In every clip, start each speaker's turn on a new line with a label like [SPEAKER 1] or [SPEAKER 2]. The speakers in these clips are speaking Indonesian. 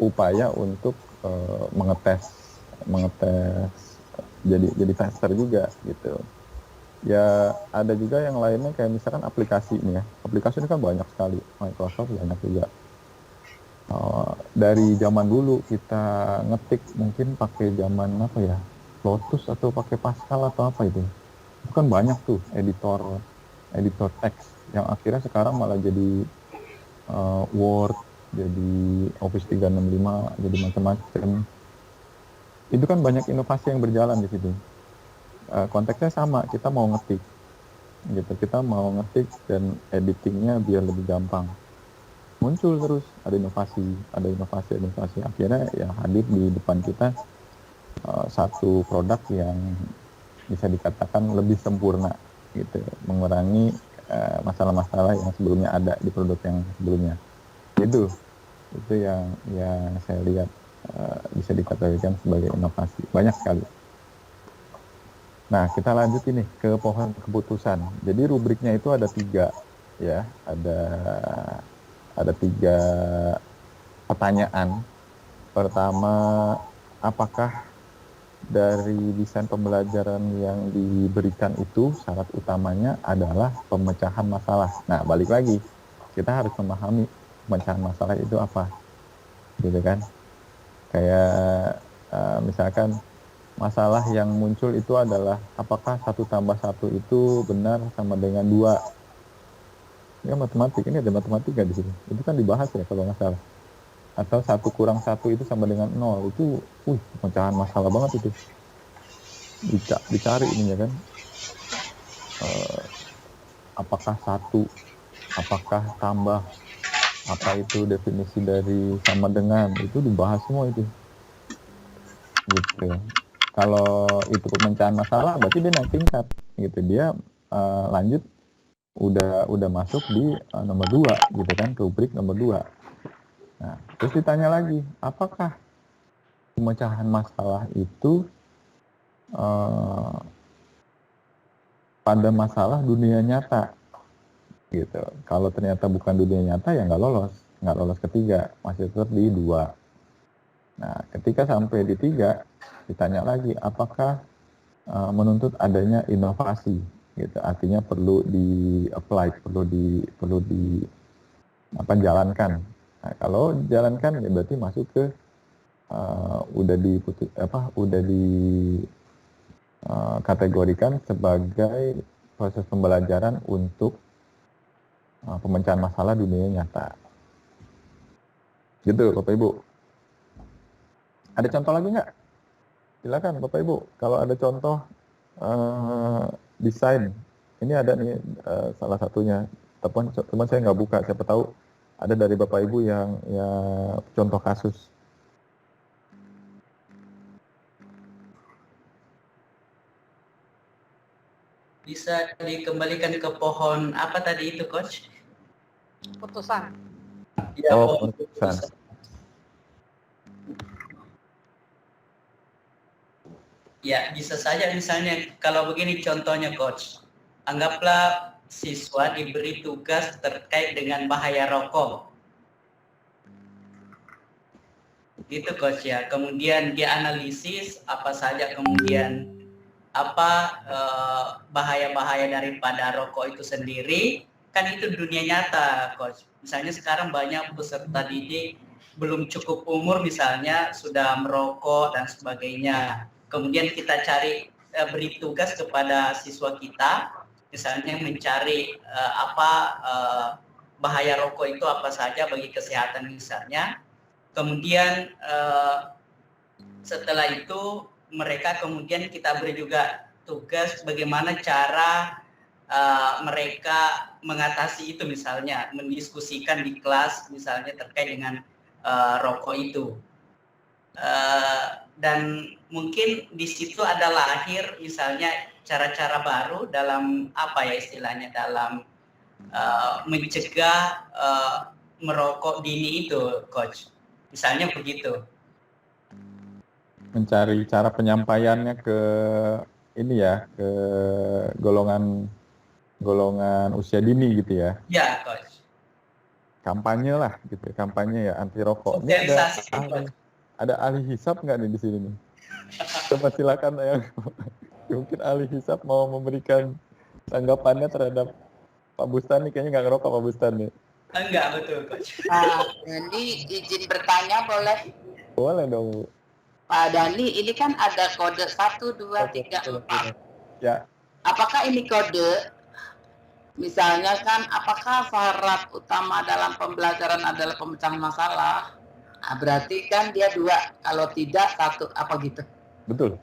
[SPEAKER 1] upaya untuk mengetes jadi tester juga gitu. Ya ada juga yang lainnya kayak misalkan aplikasi ini ya. Aplikasi ini kan banyak sekali, Microsoft banyak juga. Dari zaman dulu kita ngetik mungkin pakai zaman apa ya, Lotus atau pakai Pascal atau apa itu kan banyak tuh editor teks yang akhirnya sekarang malah jadi Word, jadi Office 365, jadi macam-macam. Itu kan banyak inovasi yang berjalan di situ. Konteksnya sama, kita mau ngetik gitu, kita mau ngetik dan editingnya biar lebih gampang. Muncul terus ada inovasi akhirnya ya hadir di depan kita satu produk yang bisa dikatakan lebih sempurna gitu, mengurangi masalah-masalah yang sebelumnya ada di produk yang sebelumnya. Itu yang saya lihat bisa dikategorikan sebagai inovasi, banyak sekali. Nah, kita lanjut ini ke pohon keputusan. Jadi rubriknya itu ada 3 ya, ada 3 pertanyaan. Pertama, apakah dari desain pembelajaran yang diberikan itu syarat utamanya adalah pemecahan masalah. Nah, balik lagi, kita harus memahami pemecahan masalah itu apa, gitu kan? Kayak misalkan masalah yang muncul itu adalah apakah 1+1 itu benar sama dengan 2. Ya matematik, ini ada matematika di sini. Itu kan dibahas ya kalau nggak salah. Atau 1+1 itu sama dengan 0. Itu pemecahan masalah banget itu. Dicari ininya kan. Apakah 1, apakah tambah, apa itu definisi dari sama dengan, itu dibahas semua itu. Gitu. Kalau itu pemecahan masalah berarti dia naik tingkat gitu, dia lanjut udah masuk di nomor 2 gitu kan, rubrik nomor 2. Nah, terus ditanya lagi, apakah pemecahan masalah itu pada masalah dunia nyata gitu. Kalau ternyata bukan dunia nyata ya nggak lolos ketiga, masih tetap di 2. Nah, ketika sampai di 3 ditanya lagi, apakah menuntut adanya inovasi gitu, artinya perlu di apply, perlu di jalankan. Nah, kalau jalankan ya berarti masuk ke udah dikategorikan sebagai proses pembelajaran untuk pemecahan masalah dunia nyata. Gitu, Bapak Ibu. Ada contoh lagi nggak? Silakan Bapak Ibu, kalau ada contoh desain, ini ada nih salah satunya. Teman saya nggak buka, siapa tahu ada dari Bapak Ibu yang contoh kasus.
[SPEAKER 2] Bisa dikembalikan ke pohon apa tadi itu, Coach?
[SPEAKER 3] Putusan.
[SPEAKER 2] Ya,
[SPEAKER 1] pohon keputusan.
[SPEAKER 2] Ya, bisa saja misalnya kalau begini contohnya, Coach. Anggaplah siswa diberi tugas terkait dengan bahaya rokok. Gitu, Coach ya. Kemudian dia analisis apa saja, kemudian apa bahaya-bahaya daripada rokok itu sendiri. Kan itu dunia nyata, Coach. Misalnya sekarang banyak peserta didik belum cukup umur misalnya sudah merokok dan sebagainya. Kemudian kita beri tugas kepada siswa kita, misalnya mencari bahaya rokok itu apa saja bagi kesehatan misalnya. Kemudian setelah itu mereka kemudian kita beri juga tugas bagaimana cara mereka mengatasi itu, misalnya mendiskusikan di kelas misalnya terkait dengan rokok itu. Dan mungkin di situ ada lahir misalnya cara-cara baru dalam dalam mencegah merokok dini itu, Coach. Misalnya begitu.
[SPEAKER 1] Mencari cara penyampaiannya ke ini ya, ke golongan usia dini gitu ya.
[SPEAKER 2] Ya, Coach.
[SPEAKER 1] kampanye lah gitu, kampanye ya anti rokok. Ini
[SPEAKER 2] Sosialisasi, Coach.
[SPEAKER 1] ada ahli hisap nggak nih di sini nih? Coba silakan yang mungkin ahli hisap mau memberikan tanggapannya terhadap Pak Bustan nih, kayaknya nggak ngerokok Pak Bustan nih.
[SPEAKER 2] Enggak, betul, Coach.
[SPEAKER 4] Ini izin bertanya boleh?
[SPEAKER 1] Boleh dong Bu.
[SPEAKER 4] Pak Dani, ini kan ada kode 1, 2, 3, 4.
[SPEAKER 1] Ya,
[SPEAKER 4] Apakah ini kode, misalnya kan, apakah syarat utama dalam pembelajaran adalah pemecahan masalah? Nah, berarti kan dia 2, kalau tidak 1, apa gitu?
[SPEAKER 1] betul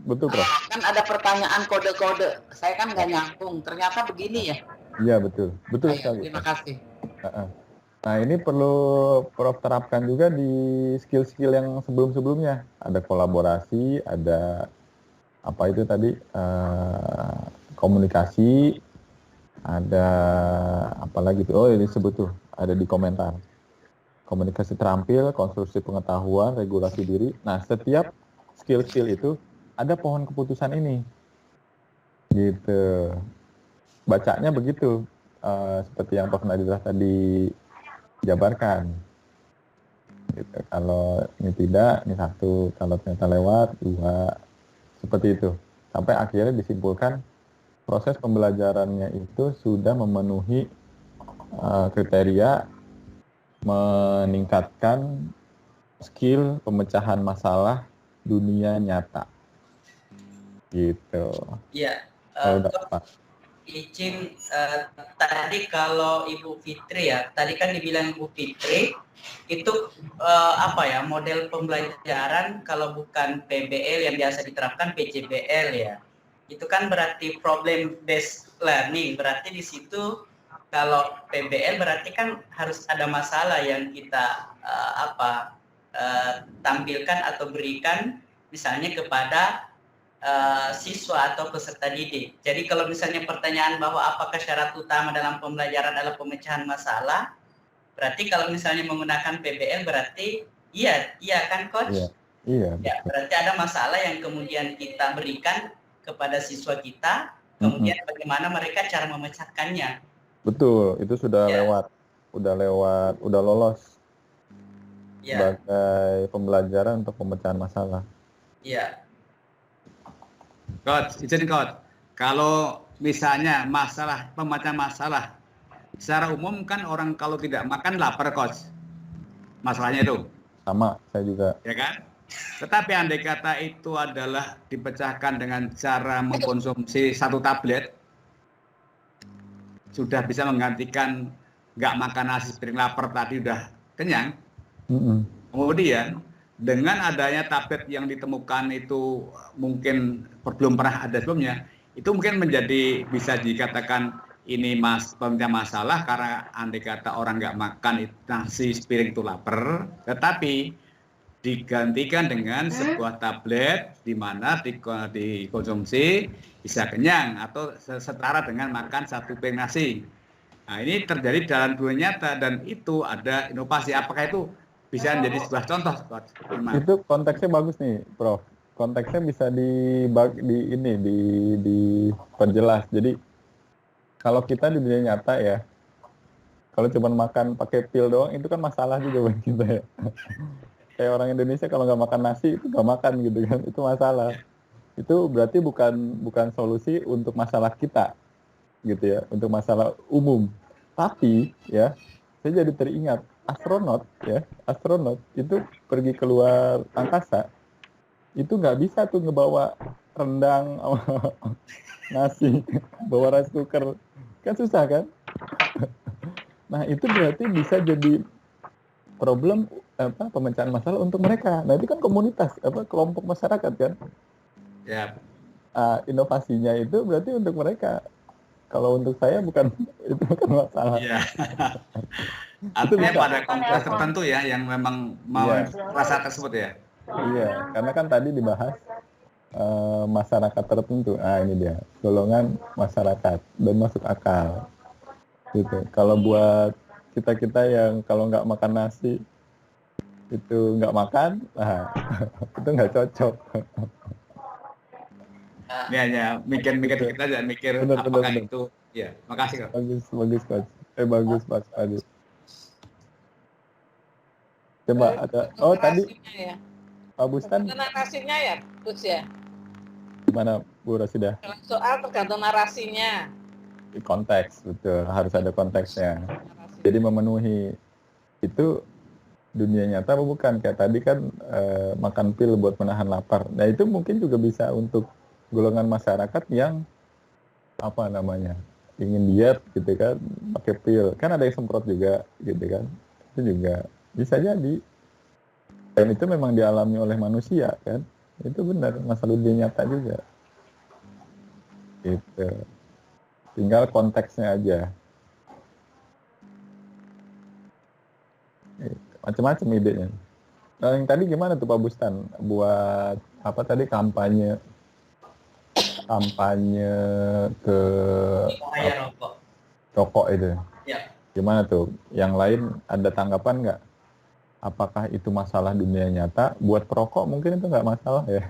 [SPEAKER 1] Prof.
[SPEAKER 4] Kan ada pertanyaan kode-kode, saya kan nggak nyambung, ternyata begini ya?
[SPEAKER 1] Iya betul
[SPEAKER 4] Ayo,
[SPEAKER 1] sekali.
[SPEAKER 4] terima kasih.
[SPEAKER 1] Nah ini perlu Prof terapkan juga di skill-skill yang sebelum-sebelumnya. Ada kolaborasi, ada apa itu tadi, komunikasi, ada apa lagi tuh, oh ini disebut tuh, ada di komentar. Komunikasi terampil, konstruksi pengetahuan, regulasi diri. Nah setiap skill-skill itu ada pohon keputusan ini. Gitu. Bacanya begitu, seperti yang Prof Nadilah tadi jabarkan. Gitu. Kalau ini tidak, ini 1. Kalau ternyata lewat, 2. Seperti itu. Sampai akhirnya disimpulkan proses pembelajarannya itu sudah memenuhi kriteria meningkatkan skill pemecahan masalah dunia nyata. Gitu.
[SPEAKER 2] Iya.
[SPEAKER 1] Kalau dapat.
[SPEAKER 2] Izin tadi kalau Ibu Fitri ya, tadi kan dibilang Ibu Fitri itu apa ya, model pembelajaran kalau bukan PBL yang biasa diterapkan PJBL ya. Itu kan berarti problem based learning, berarti di situ kalau PBL berarti kan harus ada masalah yang kita tampilkan atau berikan misalnya kepada siswa atau peserta didik. Jadi kalau misalnya pertanyaan bahwa apakah syarat utama dalam pembelajaran adalah pemecahan masalah, berarti kalau misalnya menggunakan PBL berarti iya kan Coach?
[SPEAKER 1] Iya.
[SPEAKER 2] Ya, berarti ada masalah yang kemudian kita berikan kepada siswa kita, kemudian bagaimana mereka cara memecahkannya.
[SPEAKER 1] Betul, itu sudah udah lolos sebagai pembelajaran untuk pemecahan masalah.
[SPEAKER 2] Iya.
[SPEAKER 5] Coach, izin Coach, kalau misalnya pemecahan masalah, secara umum kan orang kalau tidak makan lapar Coach, masalahnya itu.
[SPEAKER 1] Sama, saya juga.
[SPEAKER 5] Ya kan? Tetapi andai kata itu adalah dipecahkan dengan cara mengkonsumsi 1 tablet, sudah bisa menggantikan nggak makan nasi piring lapar tadi udah kenyang. Kemudian dengan adanya tablet yang ditemukan itu mungkin belum pernah ada sebelumnya, itu mungkin menjadi bisa dikatakan ini pemecahan masalah karena andai kata orang nggak makan nasi piring itu lapar, tetapi digantikan dengan sebuah tablet di mana dikonsumsi bisa kenyang atau setara dengan makan 1 piring nasi. Nah ini terjadi dalam dunia nyata dan itu ada inovasi. Apakah itu bisa menjadi sebuah contoh, Coach?
[SPEAKER 1] Itu konteksnya bagus nih, Prof. Konteksnya bisa diperjelas. Jadi kalau kita di dunia nyata ya, kalau cuma makan pakai pil doang itu kan masalah juga buat kita ya. Kayak orang Indonesia kalau nggak makan nasi itu nggak makan gitu kan, itu masalah. Itu berarti bukan solusi untuk masalah kita gitu ya, untuk masalah umum. Tapi ya saya jadi teringat astronot itu pergi keluar angkasa itu nggak bisa tuh ngebawa rendang nasi, bawa rice cooker kan susah kan. Nah itu berarti bisa jadi problem pemecahan masalah untuk mereka. Nah itu kan komunitas kelompok masyarakat kan.
[SPEAKER 5] Ya.
[SPEAKER 1] Inovasinya itu berarti untuk mereka. Kalau untuk saya bukan masalah.
[SPEAKER 5] Iya. Artinya pada komunitas tertentu ya yang memang mau rasa tersebut ya.
[SPEAKER 1] Iya, karena kan tadi dibahas masyarakat tertentu. Ini dia golongan masyarakat dan masuk akal. Gitu. Kalau buat kita yang kalau nggak makan nasi itu nggak makan, itu nggak cocok.
[SPEAKER 5] Ya, mikir kita aja mikir apakah itu. Ya, makasih Coach.
[SPEAKER 1] Bagus Coach. Bagus Pak Adi. Coba ada. Oh tadi
[SPEAKER 3] Narasinya ya.
[SPEAKER 1] Pak Bustan
[SPEAKER 3] Tergantung narasinya ya, Coach ya.
[SPEAKER 1] gimana Bu Rosida?
[SPEAKER 3] Kalau soal tergantung narasinya.
[SPEAKER 1] Konteks, betul. Harus ada konteksnya.
[SPEAKER 3] Narasi.
[SPEAKER 1] Jadi memenuhi itu dunia nyata apa bukan? Kayak tadi kan makan pil buat menahan lapar. Nah itu mungkin juga bisa untuk golongan masyarakat yang apa namanya ingin diet gitu kan, pakai pil. Kan ada yang semprot juga gitu kan. Itu juga bisa jadi. Dan itu memang dialami oleh manusia kan. Itu benar, masalah dunia nyata juga. Gitu. Tinggal konteksnya aja. Macam-macam idenya. Nah, yang tadi gimana tuh Pak Bustan buat apa tadi kampanye ke
[SPEAKER 2] Bahaya rokok.
[SPEAKER 1] rokok itu?
[SPEAKER 2] Ya.
[SPEAKER 1] Gimana tuh? Yang lain ada tanggapan nggak? Apakah itu masalah dunia nyata? Buat perokok mungkin itu nggak masalah ya?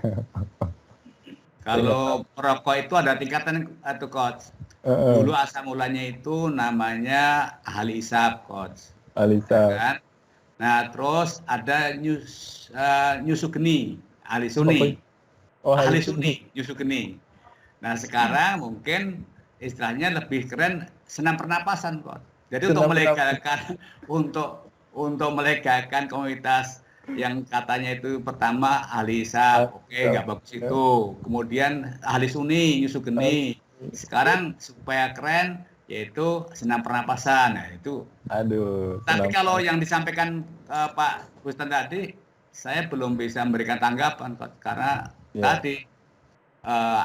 [SPEAKER 5] Kalau perokok itu ada tingkatan atau Coach. Dulu asal mulanya itu namanya ahli hisab, Coach.
[SPEAKER 1] Alisa.
[SPEAKER 5] Ya kan? Nah, terus ada Nyusugeni, ahli Sunni. Ahli Sunni, Nyusugeni. Nah, sekarang mungkin istilahnya lebih keren senam pernapasan, Coach. Jadi untuk melegakan komunitas yang katanya itu pertama ahli hisab, oke, nggak bagus itu. Kemudian ahli Sunni, Nyusugeni. Sekarang supaya keren yaitu senam pernapasan. Nah, itu.
[SPEAKER 1] Aduh.
[SPEAKER 5] Tapi kalau yang disampaikan Pak Bustan tadi, saya belum bisa memberikan tanggapan karena tadi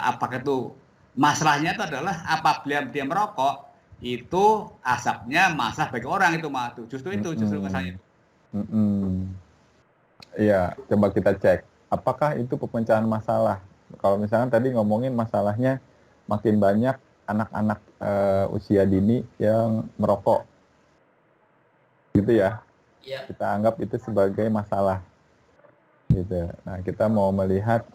[SPEAKER 5] apakah itu masalahnya itu adalah apabila dia merokok itu asapnya masalah bagi orang itu mah tuh. Justru masalahnya itu.
[SPEAKER 1] Iya, coba kita cek. Apakah itu pemecahan masalah? Kalau misalkan tadi ngomongin masalahnya makin banyak anak-anak usia dini yang merokok, gitu ya?
[SPEAKER 2] Ya.
[SPEAKER 1] Kita anggap itu sebagai masalah, gitu. Nah, kita mau melihat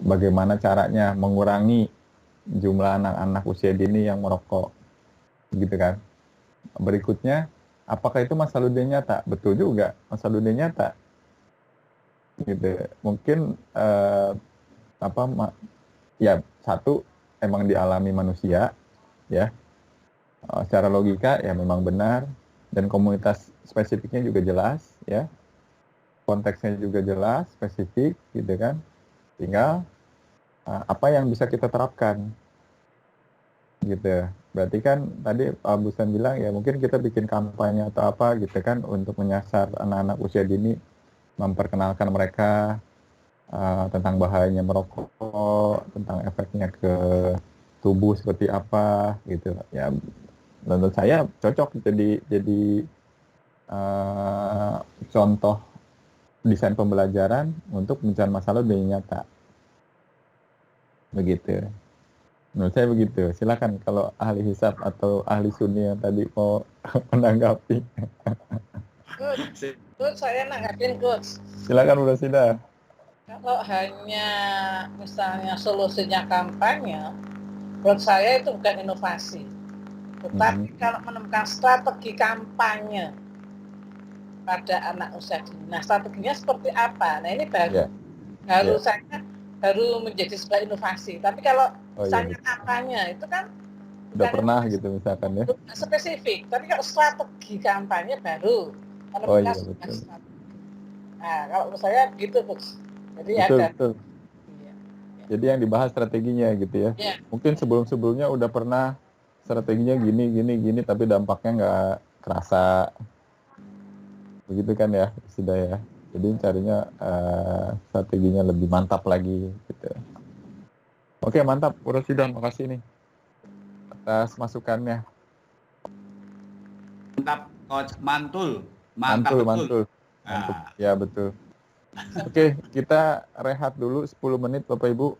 [SPEAKER 1] bagaimana caranya mengurangi jumlah anak-anak usia dini yang merokok, gitu kan? Berikutnya, apakah itu masalah dunia nyata? Betul juga, masalah dunia nyata. Gitu. Mungkin ya satu emang dialami manusia, ya. Secara logika ya memang benar dan komunitas spesifiknya juga jelas, ya. Konteksnya juga jelas, spesifik, gitu kan. Tinggal apa yang bisa kita terapkan, gitu. Berarti kan tadi Pak Bustan bilang ya mungkin kita bikin kampanye atau apa gitu kan untuk menyasar anak-anak usia dini, memperkenalkan mereka tentang bahayanya merokok, tentang efeknya ke tubuh seperti apa gitu. Ya menurut saya cocok jadi contoh desain pembelajaran untuk mencari masalah dunia nyata. Begitu. Menurut saya begitu. Silakan kalau ahli hisab atau ahli sunni yang tadi mau menanggapi.
[SPEAKER 3] Coach, saya nanggapin Coach.
[SPEAKER 1] Silakan Bu Rosida.
[SPEAKER 3] Kalau hanya misalnya solusinya kampanye, menurut saya itu bukan inovasi. Tetapi kalau menemukan strategi kampanye pada anak usia dini, nah strateginya seperti apa? Nah ini baru menjadi sebuah inovasi. Tapi kalau misalnya kampanye itu kan
[SPEAKER 1] udah pernah gitu misalkan ya.
[SPEAKER 3] Spesifik. Tapi kalau strategi kampanye baru.
[SPEAKER 1] Betul.
[SPEAKER 3] Nah kalau menurut saya gitu Coach. Jadi
[SPEAKER 1] betul. Jadi yang dibahas strateginya gitu ya. Mungkin sebelumnya udah pernah strateginya gini, tapi dampaknya nggak kerasa. Begitu kan ya, sudah ya. Jadi carinya strateginya lebih mantap lagi gitu. Oke, mantap. Bu Rosida, makasih nih atas masukannya.
[SPEAKER 5] Mantap, Coach. Mantul.
[SPEAKER 1] Mantul. Ya, betul. Oke, kita rehat dulu 10 menit Bapak Ibu.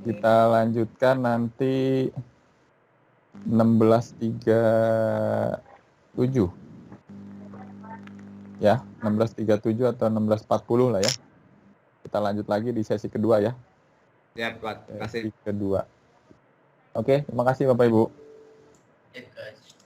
[SPEAKER 1] Kita lanjutkan nanti 16.37. Ya, 16.37 atau 16.40 lah ya. Kita lanjut lagi di sesi kedua ya.
[SPEAKER 5] Ya, Pak. Terima kasih.
[SPEAKER 1] Sesi kedua. Oke, terima kasih Bapak Ibu.
[SPEAKER 2] Ya, Coach.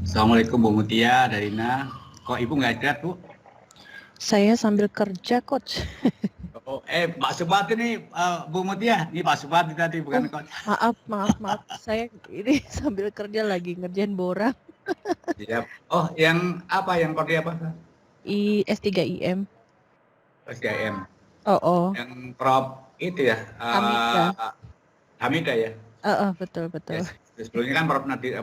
[SPEAKER 5] Assalamualaikum Bu Mutia, Darina. Kok Ibu nggak istirahat, Bu?
[SPEAKER 6] Saya sambil kerja, Coach.
[SPEAKER 5] Oh, Pak Subati nih, Bu Mutia. Ini Pak Subati tadi, bukan Coach.
[SPEAKER 6] Maaf. Saya ini sambil kerja lagi ngerjain borang.
[SPEAKER 5] Siap. Oh, yang apa? Yang kode apa?
[SPEAKER 6] S3 IM.
[SPEAKER 5] SDM.
[SPEAKER 6] Oh.
[SPEAKER 5] Yang Prof itu ya?
[SPEAKER 6] Hamida.
[SPEAKER 5] Hamida ya?
[SPEAKER 6] Betul.
[SPEAKER 5] Yes. Sebelumnya kan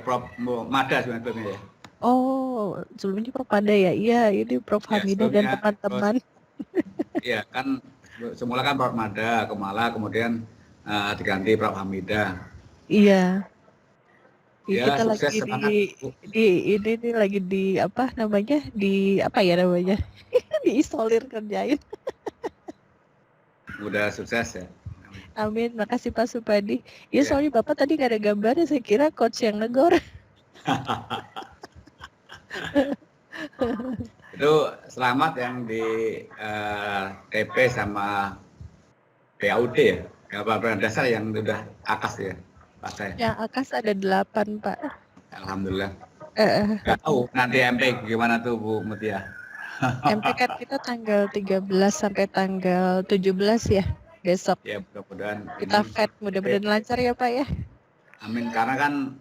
[SPEAKER 5] Prof Mada sebenarnya ya?
[SPEAKER 6] Oh, sebelumnya Prof Mada ya? Iya, ini Prof
[SPEAKER 5] Ya,
[SPEAKER 6] Hamida dan teman-teman.
[SPEAKER 5] Iya, kan semula kan Prof Mada, kemudian diganti Prof Hamida.
[SPEAKER 6] Iya.
[SPEAKER 5] Ya,
[SPEAKER 6] Kita
[SPEAKER 5] sukses
[SPEAKER 6] lagi
[SPEAKER 5] semangat.
[SPEAKER 6] ini lagi di apa namanya? Diisolir kerjain.
[SPEAKER 5] Udah sukses ya.
[SPEAKER 6] Amin, makasih Pak Supadi. Ya,
[SPEAKER 5] Ya.
[SPEAKER 6] soalnya Bapak tadi nggak ada gambarnya, saya kira coach yang negor.
[SPEAKER 5] Itu selamat yang di TP sama PAUD ya, Pelajaran Dasar yang udah akas ya, Pak saya.
[SPEAKER 6] Yang akas ada 8, Pak.
[SPEAKER 5] Alhamdulillah. Nggak tahu nanti MP gimana tuh Bu Mutia.
[SPEAKER 6] MP kan kita tanggal 13 sampai tanggal 17 ya, besok.
[SPEAKER 5] Ya mudah-mudahan
[SPEAKER 6] Kita FED, mudah-mudahan lancar ya Pak ya.
[SPEAKER 5] Amin, karena kan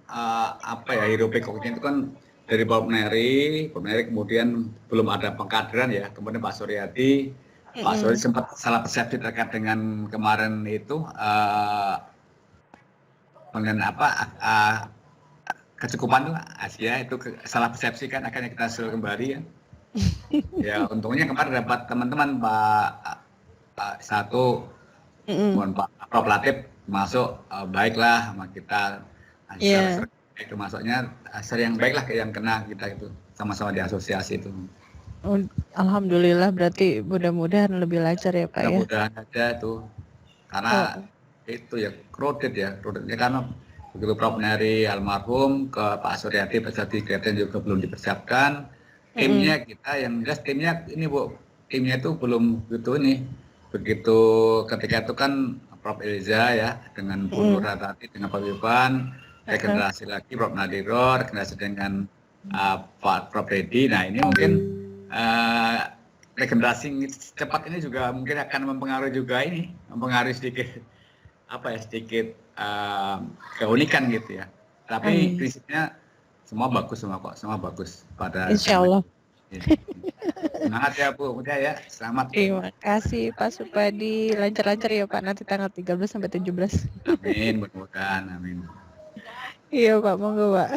[SPEAKER 5] hero pikoknya itu kan dari Pak Neri kemudian belum ada pengkaderan ya, kemudian Pak Suryadi, Pak Suryadi sempat salah persepsi terkait dengan kemarin itu kecukupan tuh Asia itu salah persepsi kan, akhirnya kita suruh kembali ya. Ya untungnya kemarin dapat teman-teman Pak satu, mohon Pak Prof Latif masuk baiklah sama kita. Itu masuknya yang baiklah yang kena kita itu sama-sama di asosiasi itu.
[SPEAKER 6] Alhamdulillah, berarti mudah-mudahan lebih lancar ya Pak ya.
[SPEAKER 5] Mudah-mudahan aja tuh, karena itu ya crowdednya karena begitu Prof Neri almarhum ke Pak Suryadi juga belum dipersiapkan. Timnya kita yang jelas timnya ini Bu, timnya itu belum begitu ketika itu kan Prof Eliza ya dengan Bu Nura tadi dengan Pak Wiban, regenerasi lagi Prof Nadiro, regenerasi dengan Pak Prof Dedi. Nah ini mungkin regenerasi cepat ini juga mungkin akan mempengaruhi sedikit keunikan gitu ya. Tapi prinsipnya semua bagus pada
[SPEAKER 6] Insya Allah.
[SPEAKER 5] Semangat ya Bu Mutia ya, selamat.
[SPEAKER 6] Terima kasih Pak Supadi, lancar-lancar ya Pak nanti tanggal 13 sampai 17.
[SPEAKER 5] Amin, mudah-mudahan, amin.
[SPEAKER 6] Iya Pak, monggo Pak.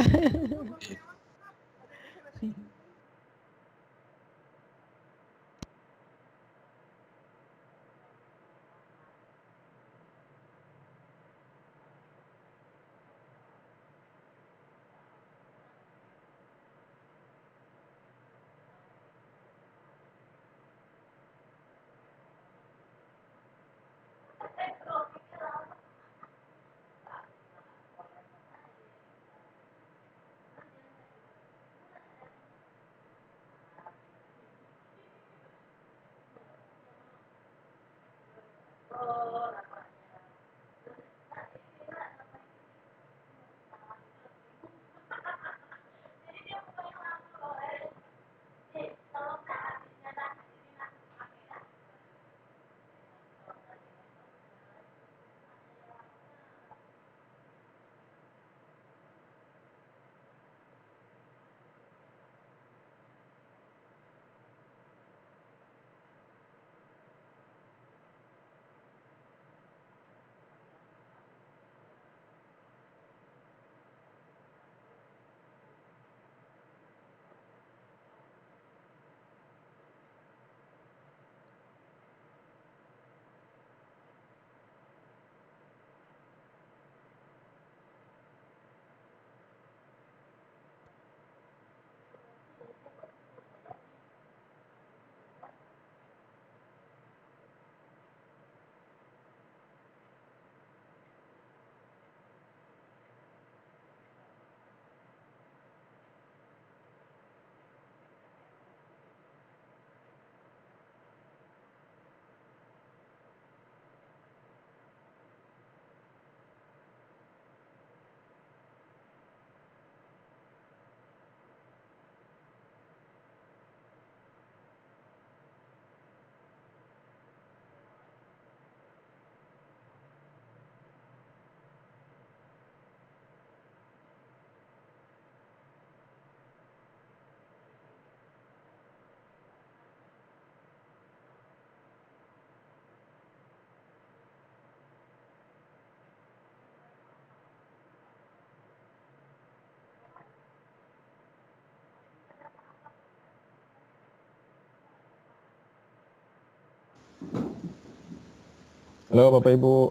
[SPEAKER 1] Halo Bapak Ibu,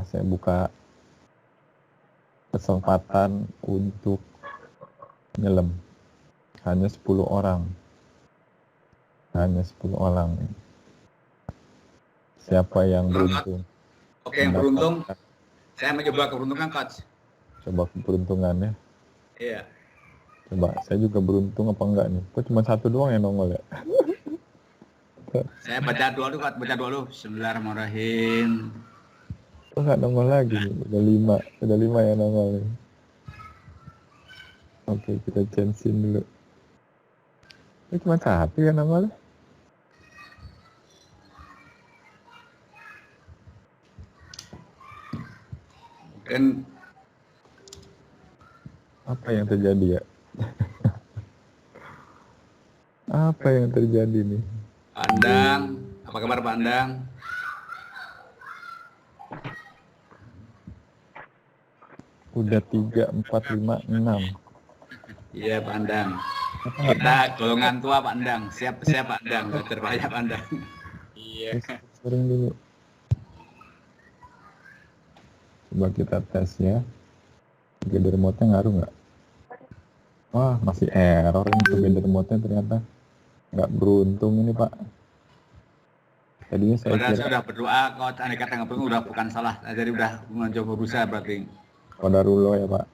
[SPEAKER 1] saya buka kesempatan untuk nyelam. Hanya 10 orang. Hanya 10 orang. Siapa yang beruntung?
[SPEAKER 5] Oke, yang beruntung, saya mencoba keberuntungan Coach.
[SPEAKER 1] Coba keberuntungannya.
[SPEAKER 5] Iya.
[SPEAKER 1] Coba, saya juga beruntung apa enggak nih? Kok cuma satu doang yang nongol ya?
[SPEAKER 5] Saya baca doa dulu, Coach. Baca doa dulu. Bismillahirrahmanirrahim.
[SPEAKER 1] Kok nggak nongol lagi nih? Udah lima yang nongol nih. Oke, kita change-in dulu. Ini cuma satu yang nongol.
[SPEAKER 5] Mungkin
[SPEAKER 1] Apa yang terjadi ya? Apa yang terjadi nih?
[SPEAKER 5] Pandang, apa kabar Pandang?
[SPEAKER 1] Udah 3, 4, 5, 6.
[SPEAKER 5] Iya Pandang. Kita golongan tua Pandang. Siap Pandang. Udah terbanyak Pandang. Iya.
[SPEAKER 1] Sering dulu. Coba kita tes ya. Together mode-nya ngaruh nggak? Wah, masih error ini together mode-nya ternyata. Nggak beruntung ini Pak. Tadinya saya
[SPEAKER 5] Padahal
[SPEAKER 1] kira
[SPEAKER 5] saya udah berdoa, Coach. Andai kata nggak beruntung udah bukan salah. Jadi udah mencoba berusaha berarti.
[SPEAKER 1] Qadarullah ya Pak.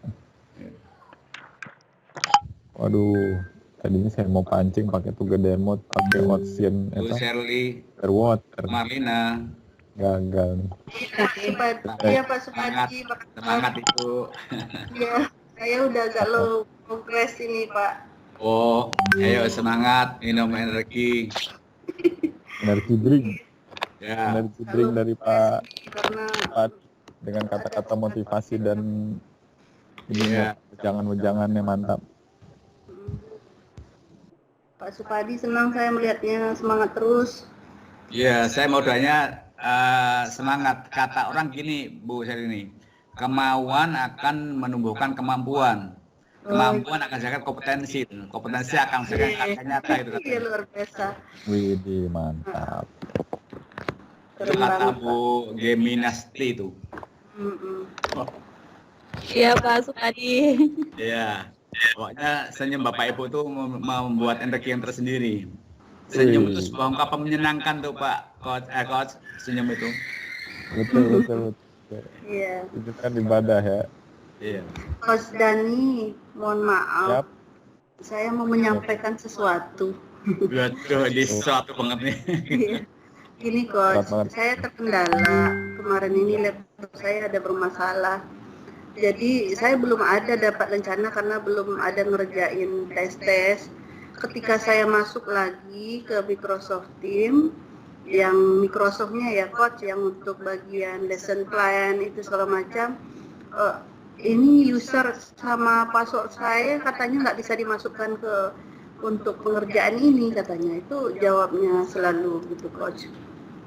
[SPEAKER 1] Waduh, tadinya saya mau pancing pakai together mode, pakai ocean
[SPEAKER 5] Bu
[SPEAKER 1] itu
[SPEAKER 5] Shirley,
[SPEAKER 1] underwater.
[SPEAKER 5] Marlina.
[SPEAKER 1] Gagal nih.
[SPEAKER 7] Iya Pak Supadi, Pak.
[SPEAKER 5] Semangat Ibu.
[SPEAKER 7] Iya, saya udah agak low progress ini Pak.
[SPEAKER 5] Oh, ayo semangat, minum energi.
[SPEAKER 1] Energi drink.
[SPEAKER 5] Ya,
[SPEAKER 1] Energi drink dari Pak
[SPEAKER 7] Karena
[SPEAKER 1] Supadi dengan kata-kata motivasi dan ini
[SPEAKER 5] Iya.
[SPEAKER 1] wejangan-wejangannya mantap.
[SPEAKER 7] Pak Supadi senang saya melihatnya semangat terus.
[SPEAKER 5] iya. Saya mau doanya semangat. Kata orang gini, Bu Shelini, kemauan akan menumbuhkan kemampuan. Kemampuan akan menghasilkan kompetensi. Kompetensi akan menghasilkan karya nyata itu
[SPEAKER 7] Iya
[SPEAKER 5] katanya.
[SPEAKER 7] luar biasa.
[SPEAKER 1] Widih, mantap.
[SPEAKER 5] Itu kata Bu Geminasti itu.
[SPEAKER 6] Iya Pak Supadi.
[SPEAKER 5] Iya. Pokoknya senyum Bapak Ibu itu membuat energi yang tersendiri. Senyum itu sebuah ungkapan menyenangkan tuh Pak Coach, senyum itu.
[SPEAKER 1] Betul.
[SPEAKER 7] Iya.
[SPEAKER 1] Itu kan ibadah ya.
[SPEAKER 5] Iya.
[SPEAKER 7] Coach Dani, mohon maaf.
[SPEAKER 1] Siap.
[SPEAKER 7] Saya mau menyampaikan sesuatu.
[SPEAKER 5] Waduh, ini sesuatu banget nih.
[SPEAKER 7] Iya. Gini Coach,
[SPEAKER 1] Berat banget.
[SPEAKER 7] saya terkendala. Kemarin ini laptop saya ada bermasalah. Jadi saya belum ada dapat rencana karena belum ada ngerjain tes-tes. Ketika saya masuk lagi ke Microsoft Teams, yang Microsoftnya ya Coach, yang untuk bagian lesson plan itu segala macam, ini user sama password saya katanya nggak bisa dimasukkan ke untuk pengerjaan ini katanya. Itu jawabnya selalu gitu Coach.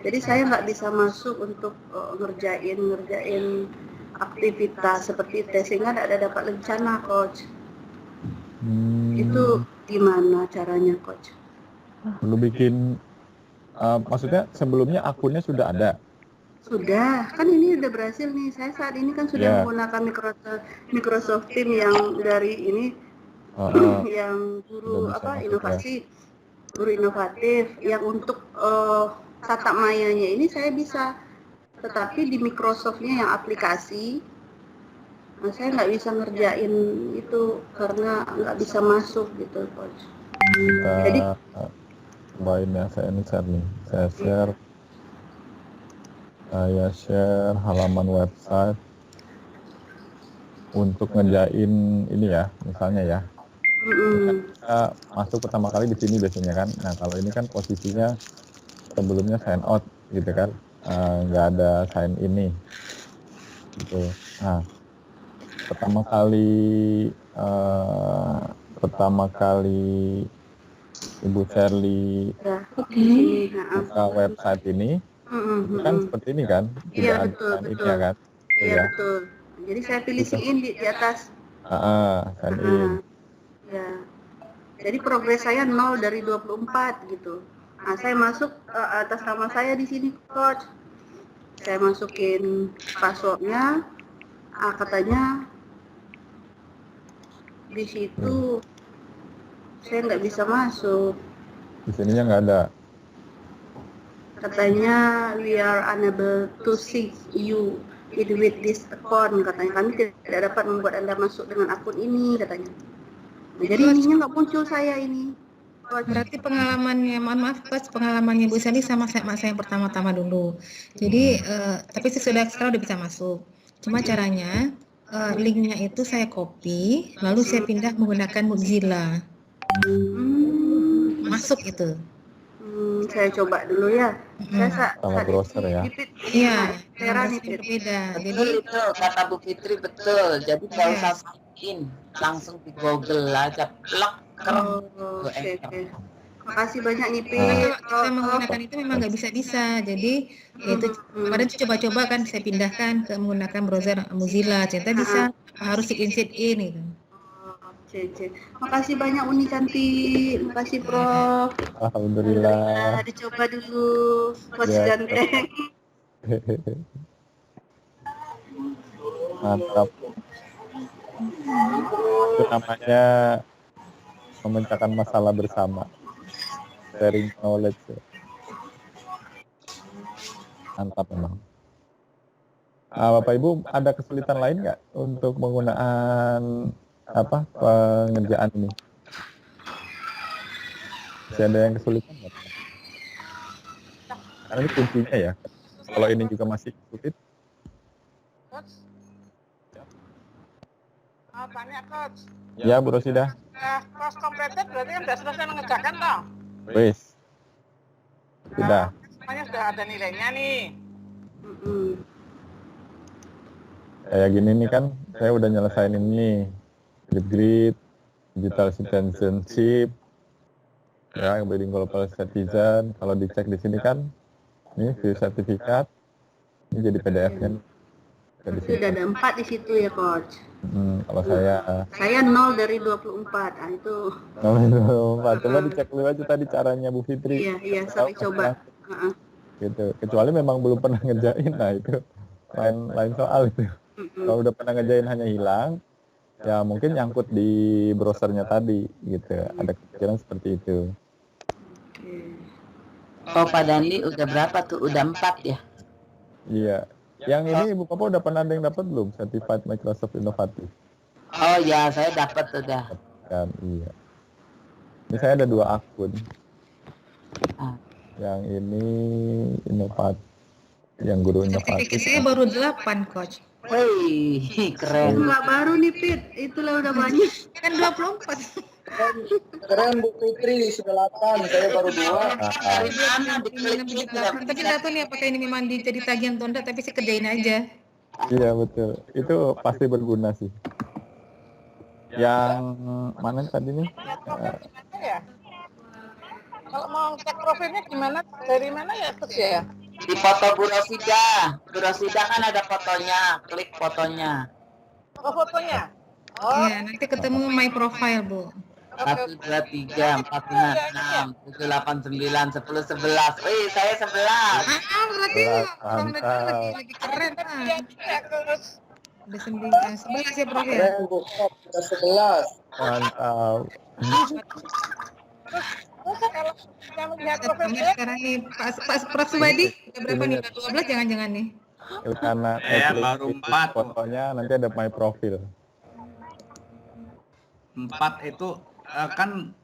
[SPEAKER 7] Jadi saya nggak bisa masuk untuk ngerjain aktivitas seperti tes sehingga tidak ada dapat rencana Coach. Itu gimana caranya Coach?
[SPEAKER 1] Perlu bikin maksudnya sebelumnya akunnya sudah ada.
[SPEAKER 7] Sudah, kan ini udah berhasil nih. Saya saat ini kan sudah
[SPEAKER 1] Ya.
[SPEAKER 7] menggunakan Microsoft Teams yang dari ini yang guru
[SPEAKER 1] Sudah bisa masuk,
[SPEAKER 7] inovasi, guru inovatif yang untuk tatap mayanya ini saya bisa, tetapi di Microsoftnya yang aplikasi, saya nggak bisa ngerjain itu karena nggak bisa masuk gitu Coach.
[SPEAKER 1] Kita
[SPEAKER 7] Jadi
[SPEAKER 1] cobain ya, saya share nih. Saya share halaman website untuk ngerjain ini ya, misalnya ya. Kita masuk pertama kali di sini biasanya kan. Nah kalau ini kan posisinya sebelumnya sign out gitu kan, nggak ada sign ini gitu. Nah pertama kali Ibu Shirley
[SPEAKER 7] ya, di sini,
[SPEAKER 1] buka website ini itu kan seperti ini kan,
[SPEAKER 7] Iya,
[SPEAKER 1] tidak
[SPEAKER 7] betul,
[SPEAKER 1] ada sign in
[SPEAKER 7] betul.
[SPEAKER 1] ya kan. Gitu
[SPEAKER 7] Iya
[SPEAKER 1] ya.
[SPEAKER 7] betul. Jadi saya pilih sign in di atas.
[SPEAKER 1] Sign in.
[SPEAKER 7] Ya. Jadi progres saya 0 dari 24 gitu. Nah, saya masuk atas nama saya di sini Coach. Saya masukin passwordnya, katanya di situ saya nggak bisa masuk.
[SPEAKER 1] Di sininya nggak ada.
[SPEAKER 7] Katanya we are unable to see you with this account. Katanya kami tidak dapat membuat Anda masuk dengan akun ini, katanya. Nah, jadi ininya nggak muncul saya ini.
[SPEAKER 8] Berarti pengalamannya, mohon maaf Coach, pengalamannya Bu Sandy sama saya yang pertama-tama dulu. Jadi, tapi sekarang udah bisa masuk. Cuma caranya, linknya itu saya copy, lalu saya pindah menggunakan Mozilla. Masuk itu.
[SPEAKER 7] Saya coba dulu ya. Saya
[SPEAKER 1] Sama browser ya.
[SPEAKER 8] Iya,
[SPEAKER 7] Heran
[SPEAKER 8] yang berbeda. Jadi
[SPEAKER 4] Betul, kata Bu Fitri betul. Jadi nggak usah sign in, langsung di Google aja, plak, kerem.
[SPEAKER 7] Oke. Makasih banyak nih, Pi.
[SPEAKER 8] kalau kita menggunakan itu memang nggak bisa. Jadi itu kemarin coba-coba kan saya pindahkan ke menggunakan browser Mozilla. Ternyata bisa, harus sign in gitu.
[SPEAKER 7] Oke. Makasih banyak Uni cantik. Makasih Prof.
[SPEAKER 1] Alhamdulillah.
[SPEAKER 7] Dicoba dulu. Coach
[SPEAKER 1] Ya,
[SPEAKER 7] ganteng.
[SPEAKER 1] Mantap. Itu namanya memecahkan masalah bersama. Sharing knowledge. Mantap memang. Bapak Ibu, ada kesulitan lain nggak untuk penggunaan pengerjaan ini? Masih ada yang kesulitan nggak? Karena ini kuncinya ya. Kalau ini juga masih sulit.
[SPEAKER 3] Coach. Tanya Coach.
[SPEAKER 1] Ya, Bu Rosida.
[SPEAKER 3] Course completed berarti kan sudah selesai mengerjakan toh?
[SPEAKER 1] Wis. Sudah.
[SPEAKER 3] Semuanya sudah ada nilainya nih.
[SPEAKER 1] Kayak gini nih kan, saya udah nyelesain ini. Grid, digital citizenship, ya, building global citizen. Kalau dicek di sini kan, ini view sertifikat, ini jadi PDF-nya.
[SPEAKER 7] Sudah ada 4 di situ ya, Coach.
[SPEAKER 1] Kalau saya
[SPEAKER 7] 0 dari 24. Ah, itu.
[SPEAKER 1] coba dicek dulu aja tadi caranya Bu Fitri.
[SPEAKER 7] Iya, saya coba.
[SPEAKER 1] Gitu. Kecuali memang belum pernah ngerjain, nah itu lain soal itu. Kalau udah pernah ngerjain hanya hilang, ya mungkin nyangkut di browsernya tadi gitu. Ada kepikiran seperti itu.
[SPEAKER 4] Oh, Pak Dandi udah berapa tuh? Udah 4 ya?
[SPEAKER 1] Iya. Yang ini Ibu Papa udah pernah ada yang dapat belum? Certified Microsoft Inovatif.
[SPEAKER 4] Oh ya, saya dapat udah.
[SPEAKER 1] Kan, iya. Ini saya ada 2 akun. Yang ini inovatif, yang guru inovatif.
[SPEAKER 8] Sertifikat saya baru 8 Coach.
[SPEAKER 4] Wih, keren.
[SPEAKER 7] Enggak baru nih, Pit. Itulah udah banyak.
[SPEAKER 8] Kan 24.
[SPEAKER 9] Keren Bu Fitri, sudah 8, saya baru 2.
[SPEAKER 4] Dari mana diklik
[SPEAKER 8] Tapi nggak tahu nih apakah ini memang jadi tagihan tonda, tapi saya kerjain aja.
[SPEAKER 1] Iya betul, itu pasti berguna sih. Yang mana tadi nih?
[SPEAKER 3] Ya. Kalau mau cek profilnya gimana? Dari mana ya, Coach ya?
[SPEAKER 4] di foto Bu Rosida. Bu Rosida kan ada fotonya, klik fotonya.
[SPEAKER 3] Oh, fotonya? Oh,
[SPEAKER 8] Ya, nanti ketemu my profile, Bu.
[SPEAKER 4] 1, 2, 3, 4, 5, 6, 7, 8, 9, 10, 11. Wih, saya 11.
[SPEAKER 8] Berarti orang lagi keren,
[SPEAKER 3] terus.
[SPEAKER 8] Udah 11 ya, Prof ya?
[SPEAKER 9] Keren Bu, sudah 11.
[SPEAKER 1] Mantap.
[SPEAKER 3] Terus kalau kita melihat
[SPEAKER 8] Kita
[SPEAKER 3] profil
[SPEAKER 8] tanya
[SPEAKER 3] saya,
[SPEAKER 8] sekarang nih, Pak Prof Subadi, udah berapa nih? Udah 12 jangan-jangan nih?
[SPEAKER 1] Karena
[SPEAKER 5] Saya baru 4.
[SPEAKER 1] fotonya nanti ada my profile.
[SPEAKER 5] 4 itu kan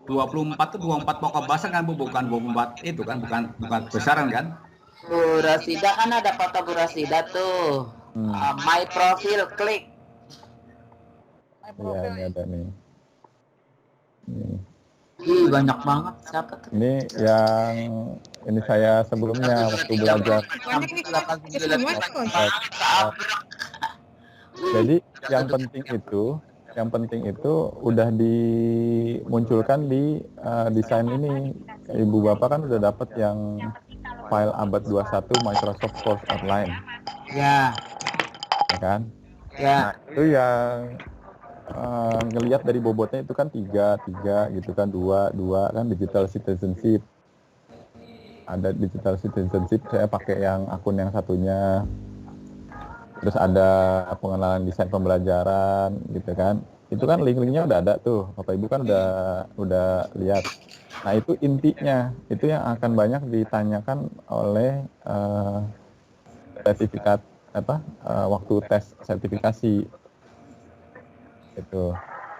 [SPEAKER 5] 24 itu 24 pokok bahasa kan Bu, bukan 24 itu kan, bukan besaran kan?
[SPEAKER 4] Bu Rosida kan ada foto Bu Rosida tuh. My profile, klik.
[SPEAKER 1] Iya, ini ada nih.
[SPEAKER 4] Ih, banyak banget. Siapa tuh?
[SPEAKER 1] Ini yang ini saya sebelumnya waktu belajar.
[SPEAKER 8] Banyak nih, Coach. Semua, Coach.
[SPEAKER 1] Jadi yang penting itu udah dimunculkan di desain ini. Ibu Bapak kan udah dapat yang file abad 21 Microsoft Course Online,
[SPEAKER 4] Ya,
[SPEAKER 1] ya kan?
[SPEAKER 4] ya.
[SPEAKER 1] Nah, itu yang ngelihat dari bobotnya itu kan 3 gitu kan, 2 kan digital citizenship. ada digital citizenship, saya pakai yang akun yang satunya. Terus ada pengenalan desain pembelajaran gitu kan. Itu kan link-linknya udah ada tuh, Bapak Ibu kan udah lihat. Nah itu intinya, itu yang akan banyak ditanyakan oleh sertifikat waktu tes sertifikasi itu.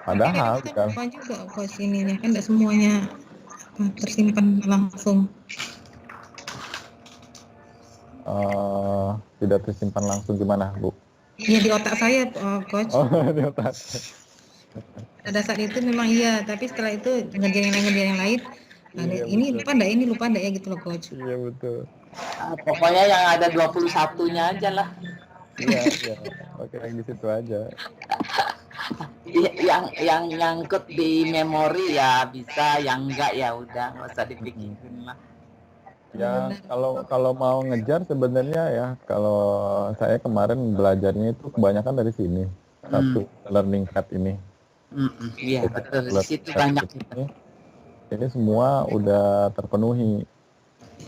[SPEAKER 1] Padahal
[SPEAKER 8] kan lupa juga coach ininya kan tidak semuanya tersimpan langsung.
[SPEAKER 1] Tidak tersimpan langsung gimana, Bu?
[SPEAKER 8] Ya di otak saya, coach.
[SPEAKER 1] Oh, di otak.
[SPEAKER 8] Pada saat itu memang iya, tapi setelah itu ngerjain yang lain.
[SPEAKER 1] Iya,
[SPEAKER 8] ini lupa ndak ya gitu loh, coach.
[SPEAKER 1] Iya betul.
[SPEAKER 4] Pokoknya yang ada 21-nya aja lah.
[SPEAKER 1] Iya. Oke, yang di situ aja.
[SPEAKER 4] Yang nyangkut di memori ya bisa, yang enggak ya udah nggak usah dipikirin lah.
[SPEAKER 1] Ya kalau mau ngejar sebenarnya ya, kalau saya kemarin belajarnya itu kebanyakan dari sini. Satu learning pad ini.
[SPEAKER 4] Iya betul, di situ banyak.
[SPEAKER 1] Ini semua udah terpenuhi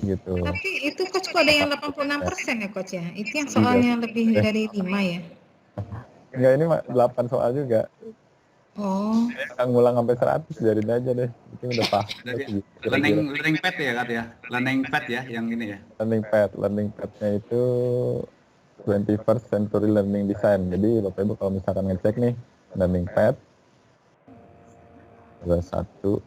[SPEAKER 1] gitu.
[SPEAKER 8] Tapi itu coach kok ada yang 86% ya coach ya? Itu yang soalnya lebih dari 5 ya?
[SPEAKER 1] Enggak, ini 8 soal juga.
[SPEAKER 8] Oh.
[SPEAKER 1] Saya ngulang sampai 100, biarin aja deh. Itu udah paham.
[SPEAKER 5] Learning pad ya Kak ya? Learning pad ya yang ini ya?
[SPEAKER 1] Learning padnya itu 21st Century Learning Design. Jadi Bapak Ibu kalau misalkan ngecek nih learning pad 21.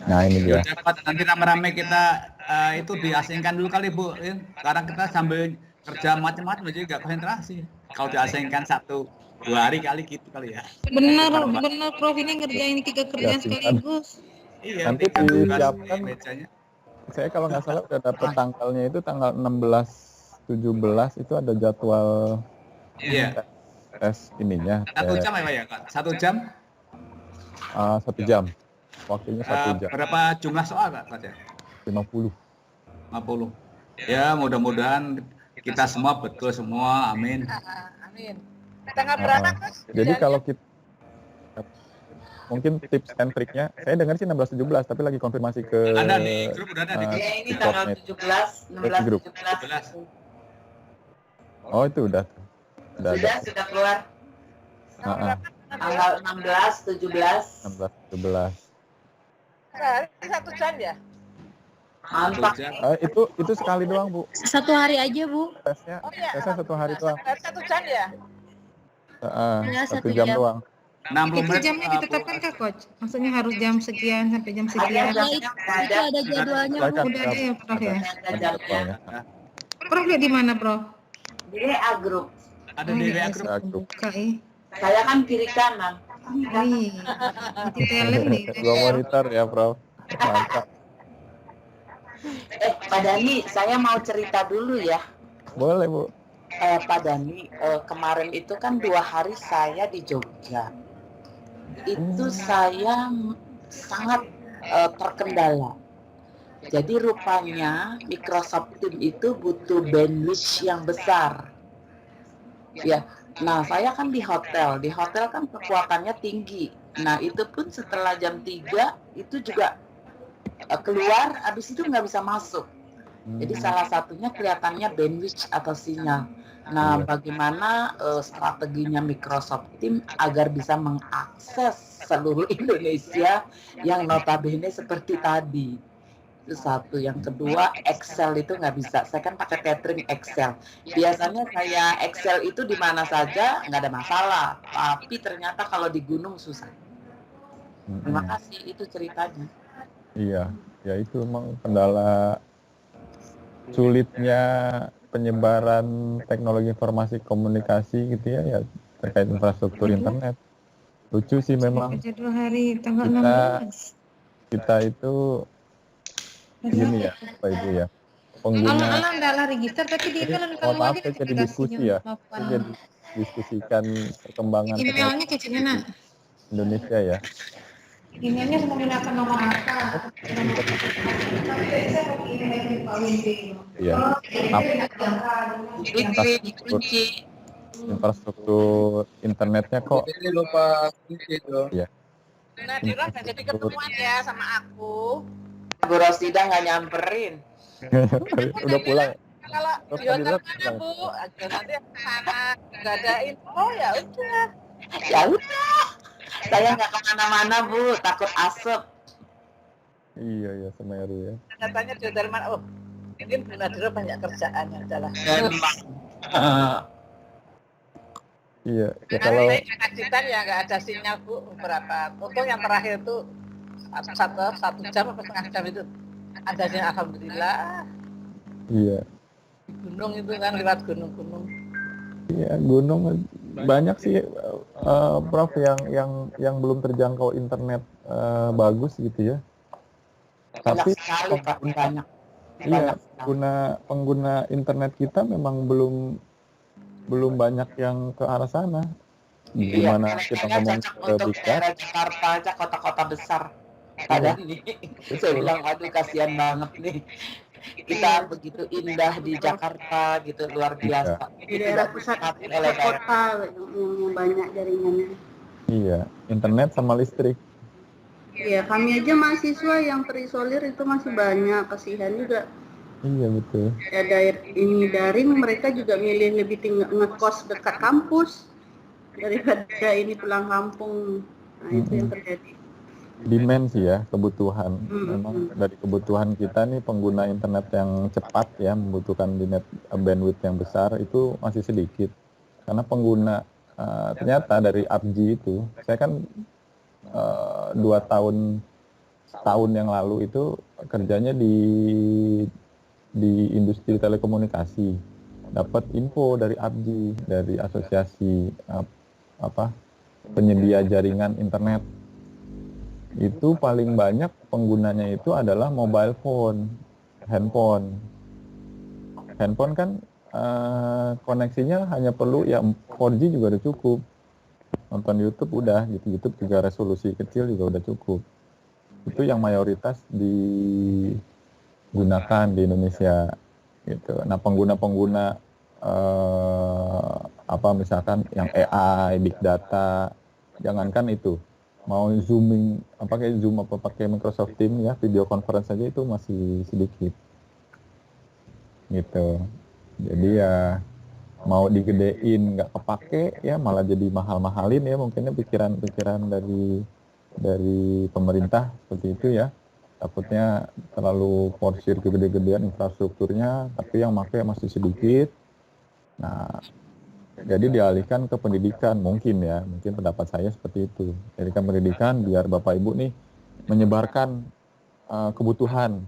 [SPEAKER 1] Nah ini dia.
[SPEAKER 5] Nanti rame-rame kita itu diasingkan dulu kali Bu. Sekarang kita sambil kerja macam-macam aja gak konsentrasi. Kalau diasingkan 1-2 hari kali gitu kali ya.
[SPEAKER 8] Bener Prof, ini ngerjain 3 kerjaan sekaligus.
[SPEAKER 5] Iya.
[SPEAKER 1] Nanti disiapkan mejanya. Saya kalau nggak salah udah dapet tanggalnya itu tanggal 16-17 itu ada jadwal tes ininya.
[SPEAKER 5] 1 jam ya Kak? 1 jam?
[SPEAKER 1] 1 jam. Waktunya 1 jam.
[SPEAKER 5] Berapa jumlah soal Kak?
[SPEAKER 1] 50.
[SPEAKER 2] Ya mudah-mudahan kita semua betul semua, amin.
[SPEAKER 3] Amin. Tanggal berapa Mas?
[SPEAKER 1] Jadi kalau kita mungkin tips and triknya, saya dengar sih 16-17 tapi lagi konfirmasi ke
[SPEAKER 5] ada di grup, udah ada di grup.
[SPEAKER 4] Ya ini tanggal 17, 16, 17.
[SPEAKER 1] Oh itu udah
[SPEAKER 4] Sudah keluar. Tanggal 16, 17.
[SPEAKER 1] 16-17.
[SPEAKER 3] Sehari 1 jam ya?
[SPEAKER 4] Mantap.
[SPEAKER 1] Itu sekali doang Bu.
[SPEAKER 6] 1 hari aja Bu.
[SPEAKER 1] Tesnya 1 hari doang.
[SPEAKER 3] 1 jam ya?
[SPEAKER 1] 1 jam doang.
[SPEAKER 5] 60
[SPEAKER 8] Itu
[SPEAKER 5] menit.
[SPEAKER 8] jamnya ditetapkan kah coach? Maksudnya harus jam sekian sampai jam sekian?
[SPEAKER 6] Itu ada jadwalnya Bu.
[SPEAKER 8] Udah ada ya Prof ya?
[SPEAKER 4] Ada jadwalnya.
[SPEAKER 8] Prof lihat di mana Prof?
[SPEAKER 4] Di WA grup.
[SPEAKER 5] Ada di WA grup.
[SPEAKER 8] Buka
[SPEAKER 4] Saya kan kiri kanan.
[SPEAKER 8] Nanti talent nih.
[SPEAKER 1] Dua monitor ya Prof. Mantap.
[SPEAKER 4] Pak Dani, saya mau cerita dulu ya.
[SPEAKER 1] Boleh Bu.
[SPEAKER 4] Pak Dani, kemarin itu kan 2 hari saya di Jogja. Itu saya sangat terkendala. Jadi rupanya Microsoft Teams itu butuh bandwidth yang besar. Ya, nah saya kan di hotel kan kekuatannya tinggi. Nah itu pun setelah jam 3 itu juga keluar, habis itu nggak bisa masuk. Jadi salah satunya kelihatannya bandwidth atau sinyal. Nah, bagaimana strateginya Microsoft Teams agar bisa mengakses seluruh Indonesia yang notabene seperti tadi. Itu satu. Yang kedua, Excel itu nggak bisa. Saya kan pakai tethering Excel. Biasanya saya Excel itu di mana saja nggak ada masalah. Tapi ternyata kalau di gunung susah. Terima kasih, itu ceritanya.
[SPEAKER 1] Iya, ya itu memang kendala sulitnya penyebaran teknologi informasi komunikasi gitu ya terkait infrastruktur internet. Lucu sih memang.
[SPEAKER 8] Aja 2 hari tanggal 16.
[SPEAKER 1] Kita itu gini ya, Pak Ibu ya. Pengguna.
[SPEAKER 8] Alah adalah register tapi di email
[SPEAKER 1] Oh maaf, saya jadi diskusi ya. Saya jadi diskusikan perkembangan
[SPEAKER 8] emailnya kecilnya nak.
[SPEAKER 1] Indonesia ya.
[SPEAKER 8] Emailnya menggunakan nomor apa?
[SPEAKER 1] Iya. Infrastruktur internetnya kok
[SPEAKER 9] Ini lupa kunci itu.
[SPEAKER 1] ya
[SPEAKER 3] Nadira nggak jadi ketemuan ya sama aku.
[SPEAKER 4] Bu Rosida nggak nyamperin.
[SPEAKER 1] Udah pulang.
[SPEAKER 3] Kalau di hotel mana Bu? Aduh, nanti sana nggak ada info ya udah.
[SPEAKER 4] Ya udah, saya nggak kemana-mana Bu, takut asap.
[SPEAKER 1] Iya Semeru ya.
[SPEAKER 3] Katanya di hotel mana? Oh, mungkin Bu Nadira banyak kerjaannya adalah.
[SPEAKER 1] Iya, ya
[SPEAKER 3] Kalau
[SPEAKER 1] kalau
[SPEAKER 3] saya kajian ya nggak ada sinyal Bu beberapa. Untung yang terakhir itu satu jam atau setengah jam itu ada sinyal, alhamdulillah.
[SPEAKER 1] iya.
[SPEAKER 3] Gunung itu kan lewat gunung-gunung.
[SPEAKER 1] Iya, gunung banyak sih Prof yang belum terjangkau internet bagus gitu ya. Tapi
[SPEAKER 4] Banyak sekali Pak, banyak.
[SPEAKER 1] iya, pengguna internet kita memang belum banyak yang ke arah sana. Gimana kita ngomong
[SPEAKER 4] cocok
[SPEAKER 1] ke
[SPEAKER 4] untuk
[SPEAKER 1] Big Data?
[SPEAKER 4] daerah Jakarta aja, kota-kota besar. Padahal ini saya bilang aduh kasihan banget nih. Kita begitu indah di Jakarta gitu, luar biasa.
[SPEAKER 7] Di daerah pusat kota yang banyak jaringannya.
[SPEAKER 1] Iya, internet sama listrik.
[SPEAKER 7] Iya, kami aja mahasiswa yang terisolir itu masih banyak, kasihan juga.
[SPEAKER 1] Iya betul.
[SPEAKER 7] Ada ini daring, mereka juga milih lebih tinggal ngekos dekat kampus daripada ini pulang kampung. Nah, itu yang terjadi.
[SPEAKER 1] Demand sih ya, kebutuhan. Memang dari kebutuhan kita nih pengguna internet yang cepat ya, membutuhkan bandwidth yang besar itu masih sedikit. Karena pengguna ternyata dari PUBG itu, saya kan 2 tahun yang lalu itu kerjanya di industri telekomunikasi, dapat info dari PUBG, dari asosiasi penyedia jaringan internet. Itu paling banyak penggunanya itu adalah mobile phone, handphone. Handphone kan koneksinya hanya perlu ya 4G juga udah cukup. Nonton YouTube udah gitu, YouTube juga resolusi kecil juga udah cukup. Itu yang mayoritas digunakan di Indonesia gitu. Nah, pengguna-pengguna misalkan yang AI, big data, jangankan itu, mau zooming pakai Zoom apa pakai Microsoft Teams ya, video conference saja itu masih sedikit gitu. Jadi ya mau digedein nggak kepake ya malah jadi mahal-mahalin ya, mungkinnya pikiran dari pemerintah seperti itu ya. Takutnya terlalu porsir kegede-gedean infrastrukturnya, tapi yang pakai masih sedikit. Nah, jadi dialihkan ke pendidikan mungkin pendapat saya seperti itu. Jadikan pendidikan biar Bapak Ibu nih menyebarkan kebutuhan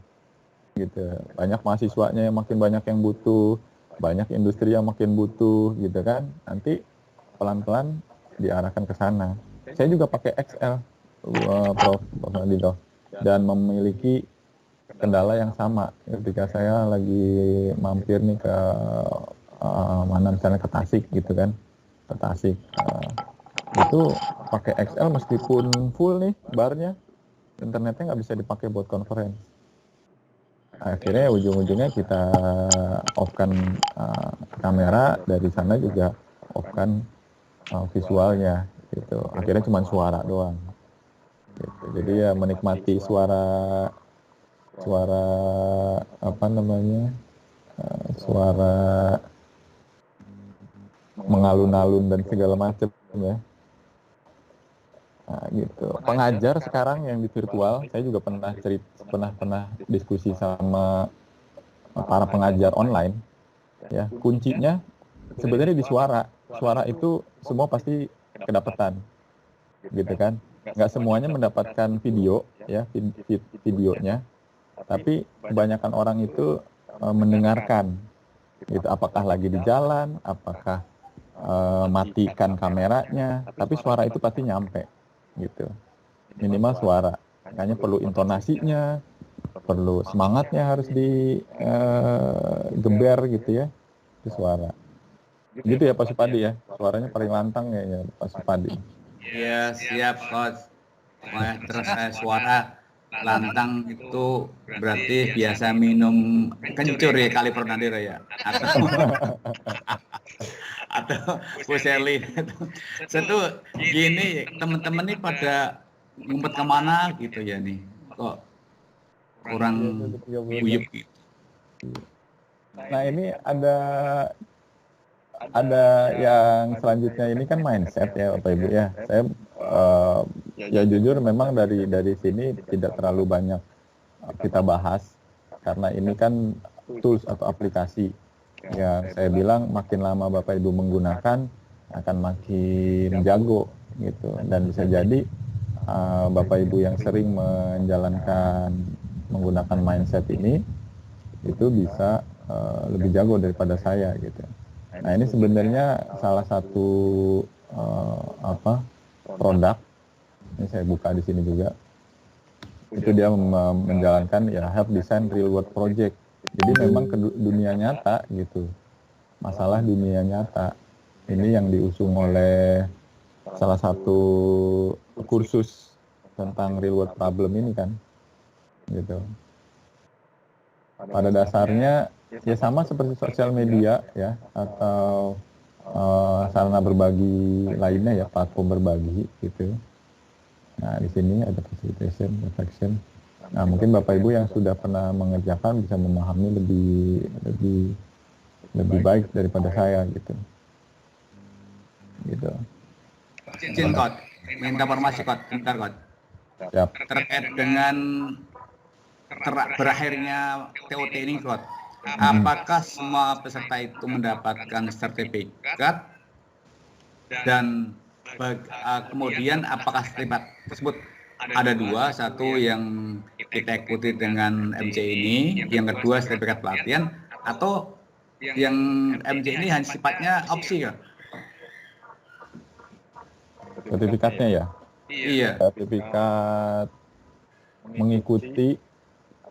[SPEAKER 1] gitu. Banyak mahasiswanya yang makin banyak yang butuh, banyak industri yang makin butuh gitu kan. Nanti pelan-pelan diarahkan ke sana. Saya juga pakai XL, Prof. Nadito, dan memiliki kendala yang sama ketika saya lagi mampir nih ke misalnya ke Tasik gitu kan, ke Tasik itu pakai XL meskipun full nih barnya, internetnya nggak bisa dipakai buat conference. Akhirnya ujung-ujungnya kita off-kan kamera, dari sana juga off-kan visualnya gitu. Akhirnya cuma suara doang gitu. Jadi ya menikmati suara suara mengalun-alun dan segala macam ya. Nah, gitu. Pengajar sekarang yang di virtual, saya juga pernah diskusi sama para pengajar online. Ya, kuncinya sebenarnya di suara. Suara itu semua pasti kedapatan, gitu kan? Nggak semuanya mendapatkan video, ya videonya, tapi kebanyakan orang itu mendengarkan. Gitu. Apakah lagi di jalan, apakah matikan kameranya, tapi suara itu pasti nyampe. Gitu, minimal suara, makanya perlu intonasinya, perlu semangatnya harus digeber gitu ya, itu suara. Gitu ya Pak Supadi ya, suaranya paling lantang ya Pak Supadi.
[SPEAKER 5] Iya siap Coach. Terus suara lantang itu berarti biasa minum kencur ya kali Pernadira ya, atau Puseli. Itu gini teman-teman nih pada ngumpet kemana gitu ya nih, kok kurang guyup gitu.
[SPEAKER 1] Nah ini ada yang selanjutnya ini kan mindset ya Bapak Ibu ya. Saya ya jujur memang dari sini tidak terlalu banyak kita bahas karena ini kan tools atau aplikasi yang saya bilang makin lama Bapak Ibu menggunakan akan makin jago gitu, dan bisa jadi Bapak Ibu yang sering menggunakan mindset ini itu bisa lebih jago daripada saya gitu. Nah ini sebenarnya salah satu produk, ini saya buka di sini juga, itu dia menjalankan ya Help Design Real World Project. Jadi memang ke dunia nyata gitu, masalah dunia nyata ini yang diusung oleh salah satu kursus tentang real world problem ini kan gitu. Pada dasarnya ya sama seperti sosial media ya, atau sarana berbagi lainnya ya, platform berbagi gitu. Nah di sini ada facilitation, reflection. Nah mungkin Bapak Ibu yang sudah pernah mengerjakan bisa memahami lebih baik daripada saya gitu. Gitu.
[SPEAKER 5] Izin Kot, minta informasi Kot, bentar Kot.
[SPEAKER 1] Siap.
[SPEAKER 5] Terkait dengan berakhirnya TOT ini Kot, apakah semua peserta itu mendapatkan sertifikat dan kemudian apakah sertifikat tersebut ada dua, satu yang kita ikuti dengan MC ini, yang kedua sertifikat pelatihan, atau yang MC ini hanya sifatnya opsi ya?
[SPEAKER 1] Sertifikatnya ya?
[SPEAKER 5] Iya.
[SPEAKER 1] Sertifikat mengikuti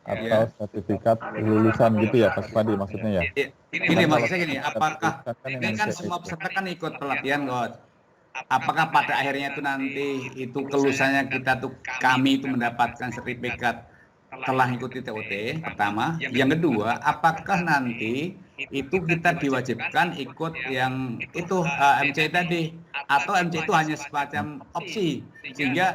[SPEAKER 1] atau sertifikat lulusan gitu ya Pak Supadi maksudnya ya?
[SPEAKER 5] Gini maksudnya gini, apakah ini kan semua peserta kan ikut pelatihan Kot? Apakah pada akhirnya itu nanti itu kelulusannya kita tuh kami itu mendapatkan sertifikat telah mengikuti TOT pertama, yang kedua apakah nanti itu kita diwajibkan ikut yang itu MC tadi, atau MC itu hanya semacam opsi sehingga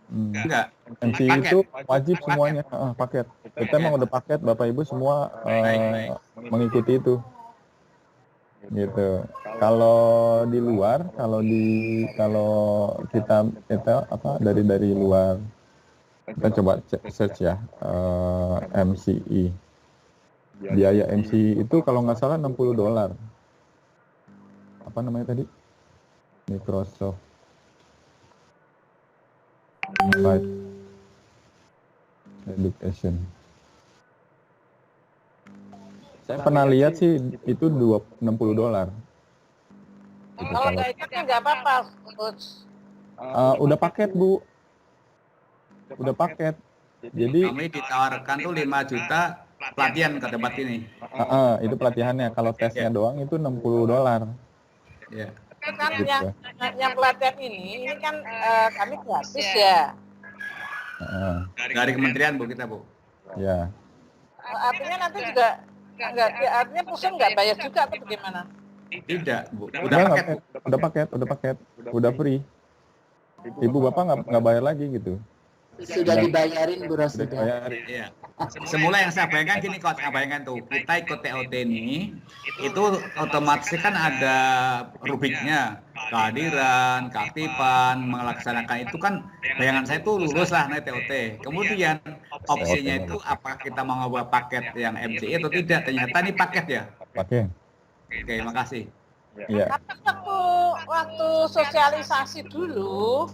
[SPEAKER 5] enggak
[SPEAKER 1] MC itu wajib semuanya paket. Kita emang udah paket Bapak Ibu semua mengikuti itu gitu. Kalau di luar, kalau kita dari luar, kita coba search ya, MCE, biaya MCE itu kalau nggak salah $60. Apa namanya tadi? Microsoft Live Education. Saya pernah lihat sih itu $60.
[SPEAKER 3] Kalau nggak ikut kan nggak apa-apa, Coach.
[SPEAKER 1] Udah paket Bu, udah paket. Jadi
[SPEAKER 5] kami ditawarkan tuh 5 juta pelatihan ke tempat ini.
[SPEAKER 1] Itu pelatihannya. Kalau tesnya doang itu $60.
[SPEAKER 5] Ya.
[SPEAKER 3] Kan yang pelatihan ini kan kami gratis ya.
[SPEAKER 5] Dari kementerian Bu kita Bu.
[SPEAKER 1] Ya.
[SPEAKER 3] Artinya nanti juga artinya pusing nggak bayar juga atau bagaimana?
[SPEAKER 5] Tidak Bu, udah paket.
[SPEAKER 1] Udah free. Ibu Bapak nggak bayar lagi gitu.
[SPEAKER 4] Sudah dibayarin Bu Ros, sudah.
[SPEAKER 5] Iya. Semula yang saya bayangkan gini Coach, saya bayangkan tuh kita ikut TOT ini itu otomatis kan ada rubiknya, kehadiran, keaktifan, melaksanakan itu kan bayangan saya tuh lulus lah naik TOT. Kemudian opsinya itu apakah kita mau ngebawa paket yang MCE atau tidak? Ternyata ini paket ya.
[SPEAKER 1] Paket.
[SPEAKER 5] Oke, makasih.
[SPEAKER 1] Iya.
[SPEAKER 3] Tapi waktu sosialisasi dulu,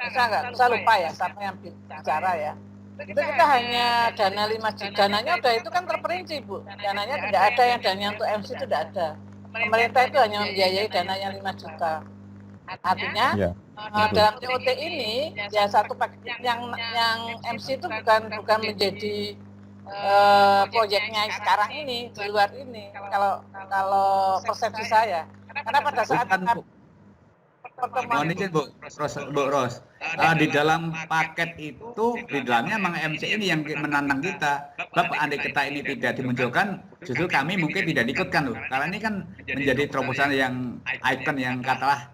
[SPEAKER 3] saya lupa ya siapa yang bicara ya. Itu kita hanya dana 5 juta, dananya udah itu kan terperinci Bu, dananya tidak ada, yang dana untuk MC itu tidak ada. Pemerintah itu hanya membiayai dananya 5 juta. Artinya dalam TOT ini ya satu paket yang MC itu bukan menjadi proyeknya sekarang ini, di luar ini, kalau persepsi saya. Karena pada saat
[SPEAKER 5] Mohon izin Bu Ros, di dalam paket itu di dalamnya memang MC ini yang menantang kita. Bapak andai kita ini tidak dimunculkan, justru kami mungkin tidak diikutkan loh. Karena ini kan menjadi terobosan yang ikon yang katalah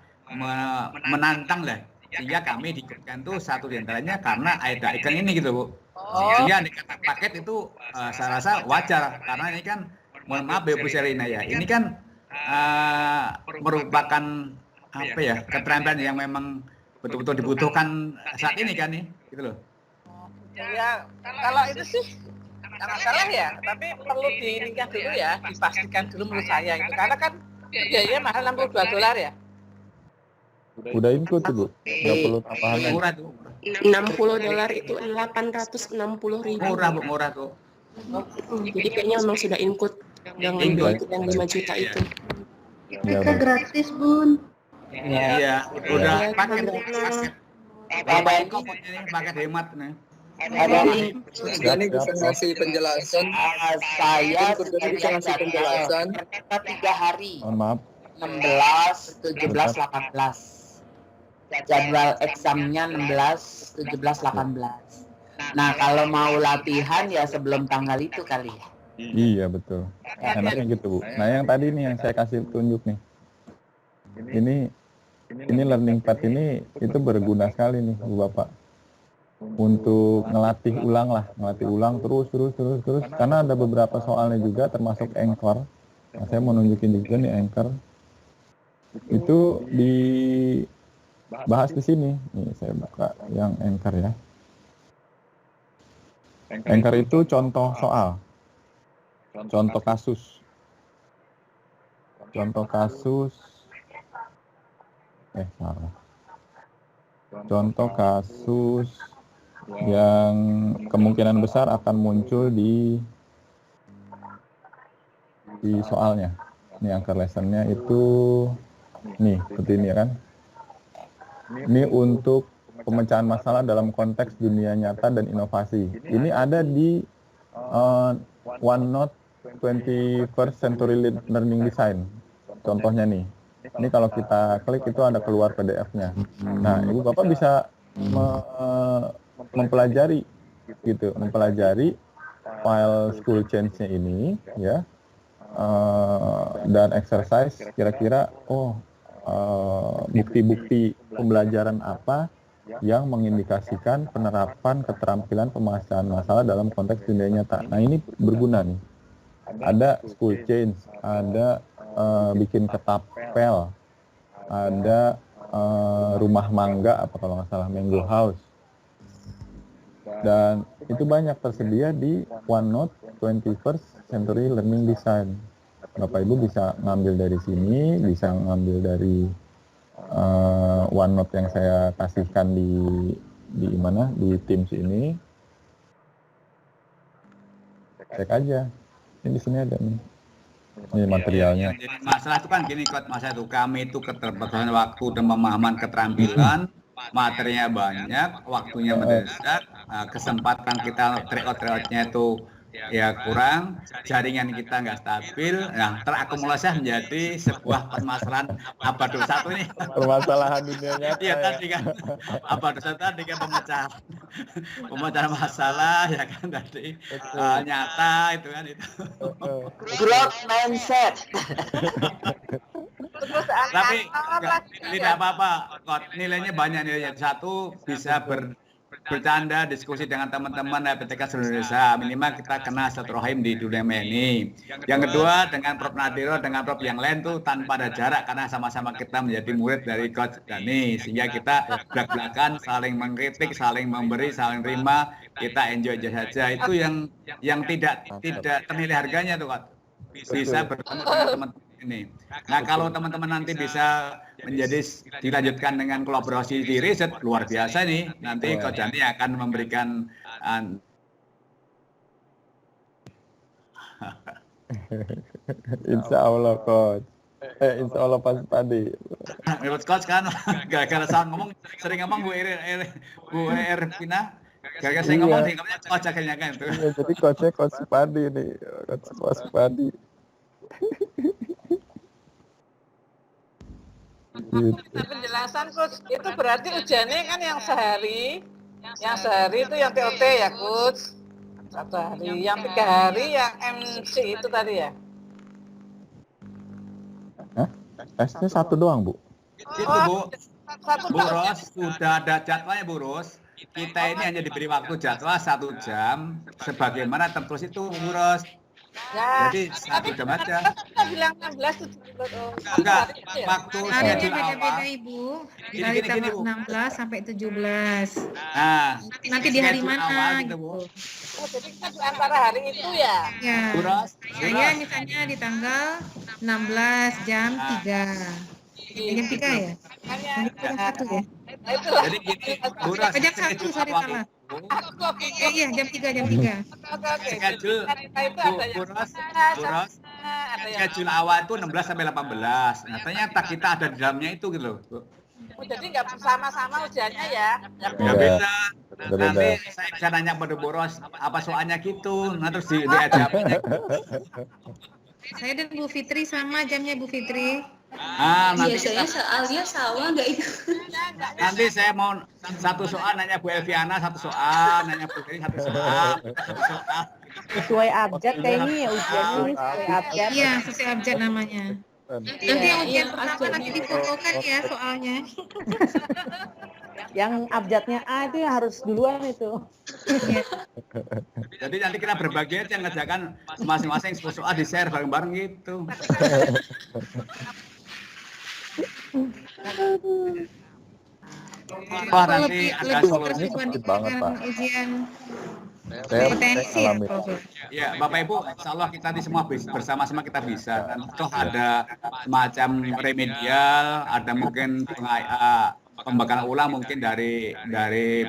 [SPEAKER 5] menantang lah. sehingga kami diikutkan tuh satu diantaranya karena ada iklan ini gitu Bu.
[SPEAKER 3] Oh,
[SPEAKER 5] Sehingga dikata paket itu saya rasa wajar karena ini kan mohon maaf Bu Selina ya, ini kan merupakan apa ya, keterampilan yang memang betul-betul dibutuhkan saat ini kan nih, gitu loh.
[SPEAKER 3] ya kalau itu sih nggak masalah ya, tapi perlu dinikah dulu ya, dipastikan dulu menurut saya itu, karena kan biayanya mahal $62 ya.
[SPEAKER 1] Udah include tuh Bu, nggak perlu tambahan.
[SPEAKER 5] Murah tuh,
[SPEAKER 10] $60 itu 860.000.
[SPEAKER 5] murah Bu, murah tuh.
[SPEAKER 10] Jadi kayaknya memang sudah include dengan biaya itu yang 5 juta itu.
[SPEAKER 1] Iya,
[SPEAKER 7] Kita
[SPEAKER 1] Bu.
[SPEAKER 7] gratis, Bun.
[SPEAKER 5] Iya, udah
[SPEAKER 10] Iya,
[SPEAKER 5] paket
[SPEAKER 10] karena-
[SPEAKER 5] paket kompornya nih, paket hemat nih.
[SPEAKER 9] Ini bisa ngasih penjelasan.
[SPEAKER 4] Saya
[SPEAKER 9] Mungkin Kudus bisa ngasih penjelasan.
[SPEAKER 4] ternyata 3 hari,
[SPEAKER 1] Mohon maaf.
[SPEAKER 4] 16, 17, 18. Jadwal examnya 16, 17, 18. Nah, kalau mau latihan ya sebelum tanggal itu kali ya.
[SPEAKER 1] Iya betul. Enaknya gitu Bu. Nah yang tadi nih yang saya kasih tunjuk nih. Ini learning pad ini itu berguna sekali nih Bu Bapak. Untuk ngelatih ulang terus. Karena ada beberapa soalnya juga termasuk anchor. Nah, saya mau nunjukin juga nih anchor. Itu dibahas di sini. Nih saya buka yang anchor ya. Anchor itu contoh soal. Contoh kasus. Salah. Contoh kasus yang kemungkinan besar akan muncul di soalnya. Ini anchor lessonnya itu nih seperti ini ya kan. Ini untuk pemecahan masalah dalam konteks dunia nyata dan inovasi. Ini ada di OneNote 21st Century Learning Design. Contohnya nih. Ini kalau kita klik itu ada keluar PDF-nya. Nah, Ibu Bapak bisa mempelajari file school change-nya ini ya. Dan exercise kira-kira bukti-bukti pembelajaran apa yang mengindikasikan penerapan keterampilan pemecahan masalah dalam konteks dunia nyata. Nah ini berguna nih. Ada school change, ada bikin ketapel, ada rumah mangga apa kalau nggak salah mango house. Dan itu banyak tersedia di OneNote 21st Century Learning Design. Bapak Ibu bisa ngambil dari sini, bisa ngambil dari OneNote yang saya kasihkan di Teams ini. Cek aja. Ini di sini ada nih. Ini materialnya.
[SPEAKER 5] Jadi masalah itu kan gini masalah itu kami itu keterbatasan waktu dan pemahaman keterampilan, materinya banyak, waktunya mendesak, kesempatan kita tryout-tryoutnya itu ya kurang, jaringan kita nggak stabil, nah terakumulasi menjadi sebuah permasalahan abad 21 ini.
[SPEAKER 1] Permasalahan dunia nyata.
[SPEAKER 5] Iya tadi kan abad 21 tadi kan pemecahan masalah ya kan tadi nyata itu kan itu.
[SPEAKER 4] Growth mindset.
[SPEAKER 3] Terus
[SPEAKER 5] Tapi tidak apa-apa, nilainya banyak nilainya. Satu bisa bercanda, diskusi dengan teman-teman PTK seluruh Indonesia, minimal kita kenal silaturahim di dunia ini. Yang kedua dengan Prof Nadiro, dengan Prof yang lain tuh tanpa ada jarak karena sama-sama kita menjadi murid dari Coach Dani, sehingga kita belak-belakan, saling mengkritik, saling memberi, saling terima, kita enjoy aja saja. Itu yang tidak ternilai harganya tuh Coach. Bisa bertemu dengan teman-teman ini. Nah kalau teman-teman nanti bisa dilanjutkan dengan kolaborasi di riset luar biasa nih, nanti Coach Dani akan memberikan
[SPEAKER 1] Insya Allah Coach. Insya Allah Pak Padi.
[SPEAKER 5] Coach kan gara-gara salah ngomong sering ngomong Bu Ervina. Gara-gara saya ngomong tinggalnya Coach akhirnya kan itu.
[SPEAKER 1] Iya, jadi Coachnya Coach Padi nih, Coach Padi.
[SPEAKER 3] Kita penjelasan Coach, itu berarti ujiannya kan yang sehari itu yang TOT ya Coach, 1 hari, yang 3 hari yang MC itu tadi ya?
[SPEAKER 1] Tesnya 1 doang Bu.
[SPEAKER 5] Itu Bu. Bu Ros, sudah ada jadwalnya Bu Ros. Kita ini hanya diberi waktu jadwal 1 jam, sebagaimana tertulis itu Bu Ros.
[SPEAKER 3] Ya,
[SPEAKER 5] Jadi 1 jam aja.
[SPEAKER 3] kita bilang 16
[SPEAKER 5] Enggak, waktu
[SPEAKER 8] Adanya
[SPEAKER 5] schedule
[SPEAKER 8] beda-beda
[SPEAKER 5] awal.
[SPEAKER 8] Ibu.
[SPEAKER 5] Gini,
[SPEAKER 8] Dari
[SPEAKER 5] gini,
[SPEAKER 8] tanggal
[SPEAKER 5] Bu.
[SPEAKER 8] 16 sampai 17.
[SPEAKER 5] Nah,
[SPEAKER 8] Nanti di hari
[SPEAKER 5] schedule awal
[SPEAKER 8] mana
[SPEAKER 5] gitu, Bu.
[SPEAKER 8] gitu.
[SPEAKER 3] Oh, jadi kita di antara hari itu ya.
[SPEAKER 8] Ya.
[SPEAKER 5] Bu Ros,
[SPEAKER 8] Saya misalnya di tanggal 16 jam 3. Jam 3 ya? Jam 1 ya?
[SPEAKER 3] Nah, itulah.
[SPEAKER 5] jadi gini, Bu Ros,
[SPEAKER 8] Jam 1,
[SPEAKER 5] schedule
[SPEAKER 8] sorry
[SPEAKER 5] awal
[SPEAKER 8] salah.
[SPEAKER 5] itu,
[SPEAKER 8] Iya, jam 3, jam 3.
[SPEAKER 3] Oke.
[SPEAKER 5] schedule
[SPEAKER 3] Nah, itu
[SPEAKER 5] Bu
[SPEAKER 3] ada yang
[SPEAKER 5] Ros,
[SPEAKER 3] ada yang
[SPEAKER 5] schedule awal itu 16 sampai 18. Nah, ternyata kita ada di dalamnya itu gitu loh, Bu.
[SPEAKER 3] jadi nggak bersama-sama ujiannya ya.
[SPEAKER 5] Ya
[SPEAKER 1] Iya.
[SPEAKER 5] beda.
[SPEAKER 1] Beda-beda.
[SPEAKER 5] Nanti saya bisa nanya pada Bu Ros apa soalnya gitu. Nah terus diajarin.
[SPEAKER 8] Saya dan Bu Fitri sama jamnya Bu Fitri.
[SPEAKER 5] Nanti
[SPEAKER 10] Biasanya soalnya sama nggak ikut.
[SPEAKER 5] nanti saya mau 1 soal nanya Bu Elviana, 1 soal nanya Bu Fitri, 1 soal.
[SPEAKER 11] Sesuai abjad kayaknya ya ujiannya ini sesuai abjad.
[SPEAKER 8] Iya, sesuai abjad namanya. Nanti yang ujian pertama nanti difotokan ya soalnya.
[SPEAKER 11] Yang abjadnya A itu ya harus duluan itu.
[SPEAKER 5] Jadi nanti kita berbagi aja ngerjakan masing-masing 10 soal di share bareng-bareng gitu. Wah nanti ada solusi.
[SPEAKER 1] Sedikit banget, Pak.
[SPEAKER 8] Ujian
[SPEAKER 1] Saya
[SPEAKER 8] potensi ya,
[SPEAKER 1] alami.
[SPEAKER 8] Prof.
[SPEAKER 5] Ya, Bapak Ibu, insya Allah kita di semua bersama-sama kita bisa. Dan toh ada semacam remedial, ada mungkin pembekalan ulang mungkin dari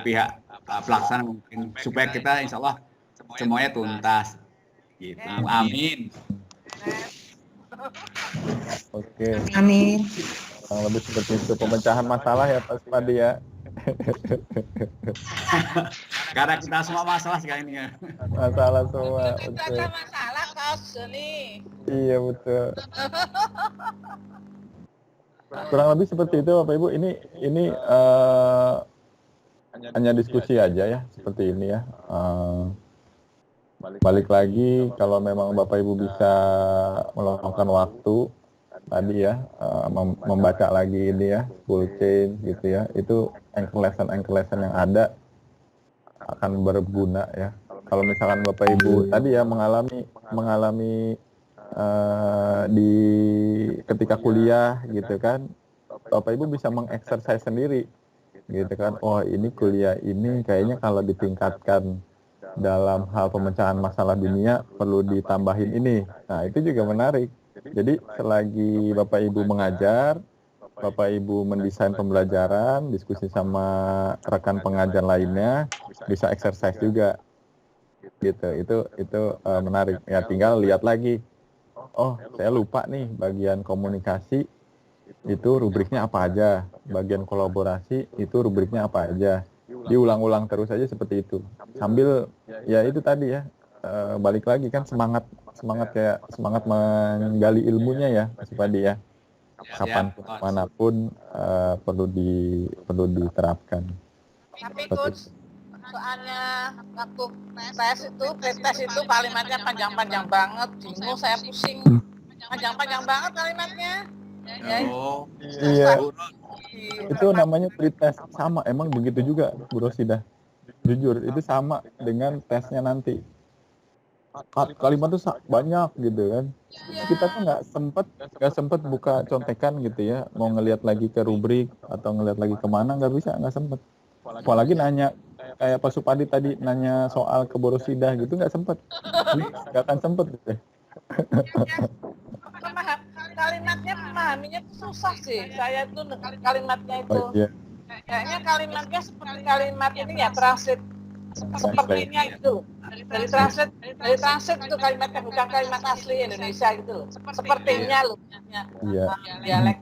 [SPEAKER 5] pihak pelaksana mungkin supaya kita insya Allah semuanya tuntas. Gitu. Amin.
[SPEAKER 1] Oke,
[SPEAKER 8] Amin.
[SPEAKER 1] kurang lebih seperti itu pemecahan masalah ya Pak Supadi ya.
[SPEAKER 5] Karena kita semua masalah sekali ini ya.
[SPEAKER 1] Masalah semua,
[SPEAKER 3] Itu
[SPEAKER 1] betul.
[SPEAKER 3] ada masalah Kos Joni.
[SPEAKER 1] Iya betul. Kurang lebih seperti itu Bapak Ibu. Ini hanya diskusi aja ya seperti ini ya. Balik lagi kalau memang Bapak Ibu bisa meluangkan waktu tadi ya, membaca lagi ini ya, full chain gitu ya, itu anchor lesson yang ada akan berguna ya. Kalau misalkan Bapak Ibu tadi ya mengalami di ketika kuliah gitu kan, Bapak Ibu bisa mengeksersis sendiri gitu kan. Oh ini kuliah ini kayaknya kalau ditingkatkan dalam hal pemecahan masalah dunia perlu ditambahin ini. Nah itu juga menarik. Jadi selagi Bapak Ibu mengajar, Bapak Ibu mendesain pembelajaran, diskusi sama rekan pengajar lainnya, bisa exercise juga, gitu. Itu menarik. Ya tinggal lihat lagi. Oh, saya lupa nih bagian komunikasi itu rubriknya apa aja, bagian kolaborasi itu rubriknya apa aja. Diulang-ulang terus aja seperti itu. Sambil ya itu tadi ya, balik lagi kan semangat menggali ilmunya ya Mas Supadi ya. Kapanpun manapun perlu diterapkan.
[SPEAKER 3] Tapi Coach, soalnya waktu tes itu kalimatnya panjang-panjang banget, bingung saya pusing. Panjang-panjang banget kalimatnya. Ya,
[SPEAKER 1] Iya. Itu namanya pretest, sama emang begitu juga Bu Rosidah. Jujur itu sama dengan tesnya nanti. Kalimat tuh banyak gitu kan. Kita tuh nggak sempet buka contekan gitu ya, mau ngelihat lagi ke rubrik atau ngelihat lagi kemana, nggak sempet. Apalagi nanya kayak Pak Supadi tadi nanya soal ke Bu Rosidah gitu, nggak akan sempet deh.
[SPEAKER 3] Kalimatnya memahaminya tuh susah sih. Saya tuh kalimatnya itu.
[SPEAKER 1] Oh, iya.
[SPEAKER 3] Kayaknya kalimatnya seperti kalimat ini ya, translate sepertinya itu. Dari translate itu kalimatnya bukan kalimat asli Indonesia gitu loh. Sepertinya loh.
[SPEAKER 1] Iya.
[SPEAKER 3] Dialek.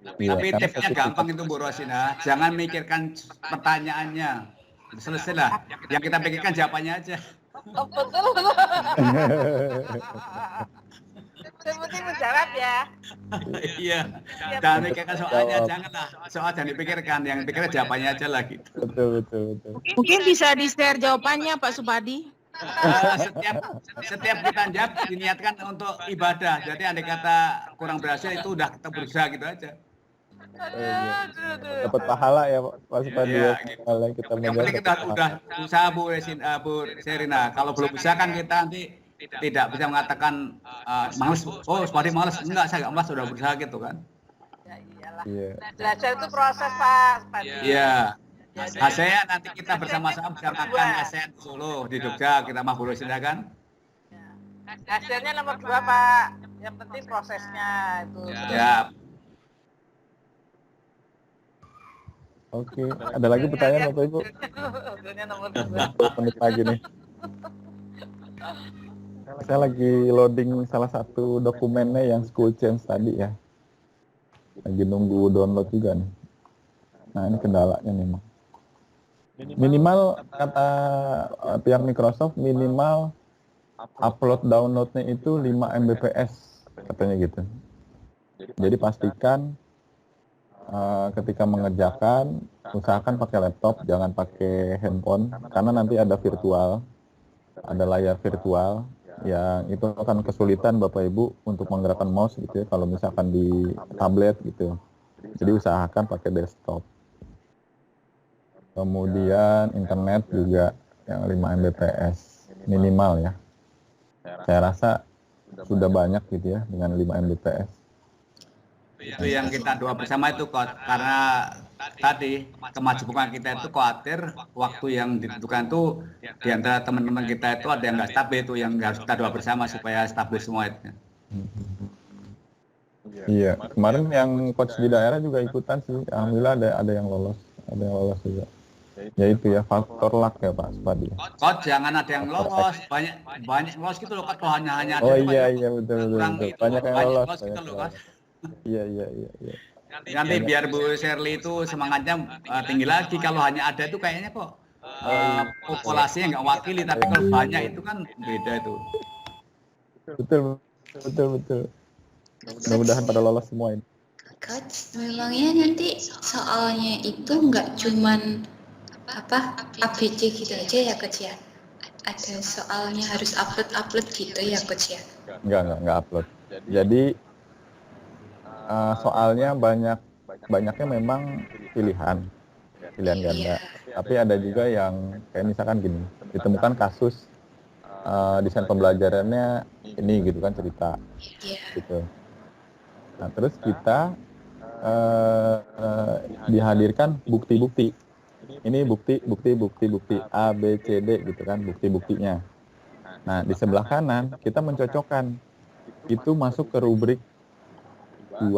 [SPEAKER 5] Tapi tipsnya gampang itu Bu Rosina, jangan mikirkan pertanyaannya. Selesai lah. Yang kita pikirkan jawabannya aja.
[SPEAKER 3] Oh, betul. Seperti menjawab ya.
[SPEAKER 5] Iya. Jangan mikirkan soalnya, janganlah. Soal jangan dipikirkan, yang dipikirkan jawabannya aja lah gitu.
[SPEAKER 1] Betul.
[SPEAKER 12] Mungkin bisa di-share jawabannya Pak Supadi.
[SPEAKER 5] Setiap kita jawab diniatkan untuk ibadah. Jadi andai kata kurang berhasil itu udah kita berusaha gitu aja.
[SPEAKER 1] Dapat pahala ya Pak Supadi
[SPEAKER 5] Iya,
[SPEAKER 1] ya.
[SPEAKER 5] gitu.
[SPEAKER 1] Pahala yang kita
[SPEAKER 5] Yang
[SPEAKER 1] menjawab
[SPEAKER 5] penting kita
[SPEAKER 1] dapat pahala.
[SPEAKER 5] udah usaha Bu Serina. Kalau belum bisa kan kita nanti tidak bisa mengatakan males. Oh, Supadi males. Enggak, saya nggak males, sudah berusaha gitu kan.
[SPEAKER 1] Iya.
[SPEAKER 3] Belajar itu proses Pak Supadi.
[SPEAKER 5] Iya. Hasilnya nanti kita bersama-sama bisa makan ASEAN di Solo, di Jogja, kita mah boleh sini kan?
[SPEAKER 3] Hasilnya nomor 2 Pak. Yang penting prosesnya itu.
[SPEAKER 5] Ya.
[SPEAKER 1] Oke, ada lagi pertanyaan Bapak Ibu?
[SPEAKER 3] Hasilnya nomor 2.
[SPEAKER 1] 2 menit lagi nih. Saya lagi loading salah satu dokumennya yang school change tadi ya. Lagi nunggu download juga nih. Nah ini kendalanya nih. Minimal kata pihak Microsoft minimal upload downloadnya itu 5 Mbps katanya gitu. Jadi pastikan ketika mengerjakan usahakan pakai laptop, jangan pakai handphone karena nanti ada virtual, ada layar virtual yang itu akan kesulitan Bapak Ibu untuk menggerakkan mouse gitu ya kalau misalkan di tablet gitu. Jadi usahakan pakai desktop. Kemudian internet juga yang 5 Mbps minimal ya. Saya rasa sudah banyak gitu ya dengan 5 Mbps.
[SPEAKER 5] Itu yang kita doa bersama itu karena tadi kemajemukan kita itu khawatir waktu yang ditentukan itu di antara teman-teman kita itu ada yang nggak stabil itu yang harus kita doa bersama supaya stabil semua itu.
[SPEAKER 1] Iya, kemarin yang coach di daerah juga ikutan sih. Alhamdulillah ada yang lolos juga. Ya itu ya faktor luck ya Pak Supadi.
[SPEAKER 5] Coach jangan ada yang lolos, banyak lolos gitu loh Coach, kalau hanya ada.
[SPEAKER 1] Oh iya betul.
[SPEAKER 5] Gitu.
[SPEAKER 1] Banyak yang lolos.
[SPEAKER 5] Gitu loh Coach.
[SPEAKER 1] Iya.
[SPEAKER 5] Nanti biar Bu Shirley itu semangatnya tinggi lagi. Kalau hanya ada itu kayaknya kok populasinya nggak wakili, tapi kalau banyak itu kan beda itu.
[SPEAKER 1] Betul. Mudah-mudahan pada lolos semua ini.
[SPEAKER 13] Coach, memangnya nanti soalnya itu nggak cuman ABC gitu aja ya Coach ya? Ada soalnya harus upload gitu ya Coach ya?
[SPEAKER 1] Enggak upload. Jadi soalnya banyaknya memang pilihan ganda.
[SPEAKER 13] Iya.
[SPEAKER 1] Tapi ada juga yang kayak misalkan gini, ditemukan kasus desain pembelajarannya ini gitu kan cerita.
[SPEAKER 13] Iya.
[SPEAKER 1] Gitu. Nah terus kita dihadirkan bukti-bukti. Ini bukti A, B, C, D gitu kan, bukti-buktinya. Nah di sebelah kanan kita mencocokkan itu masuk ke rubrik 2,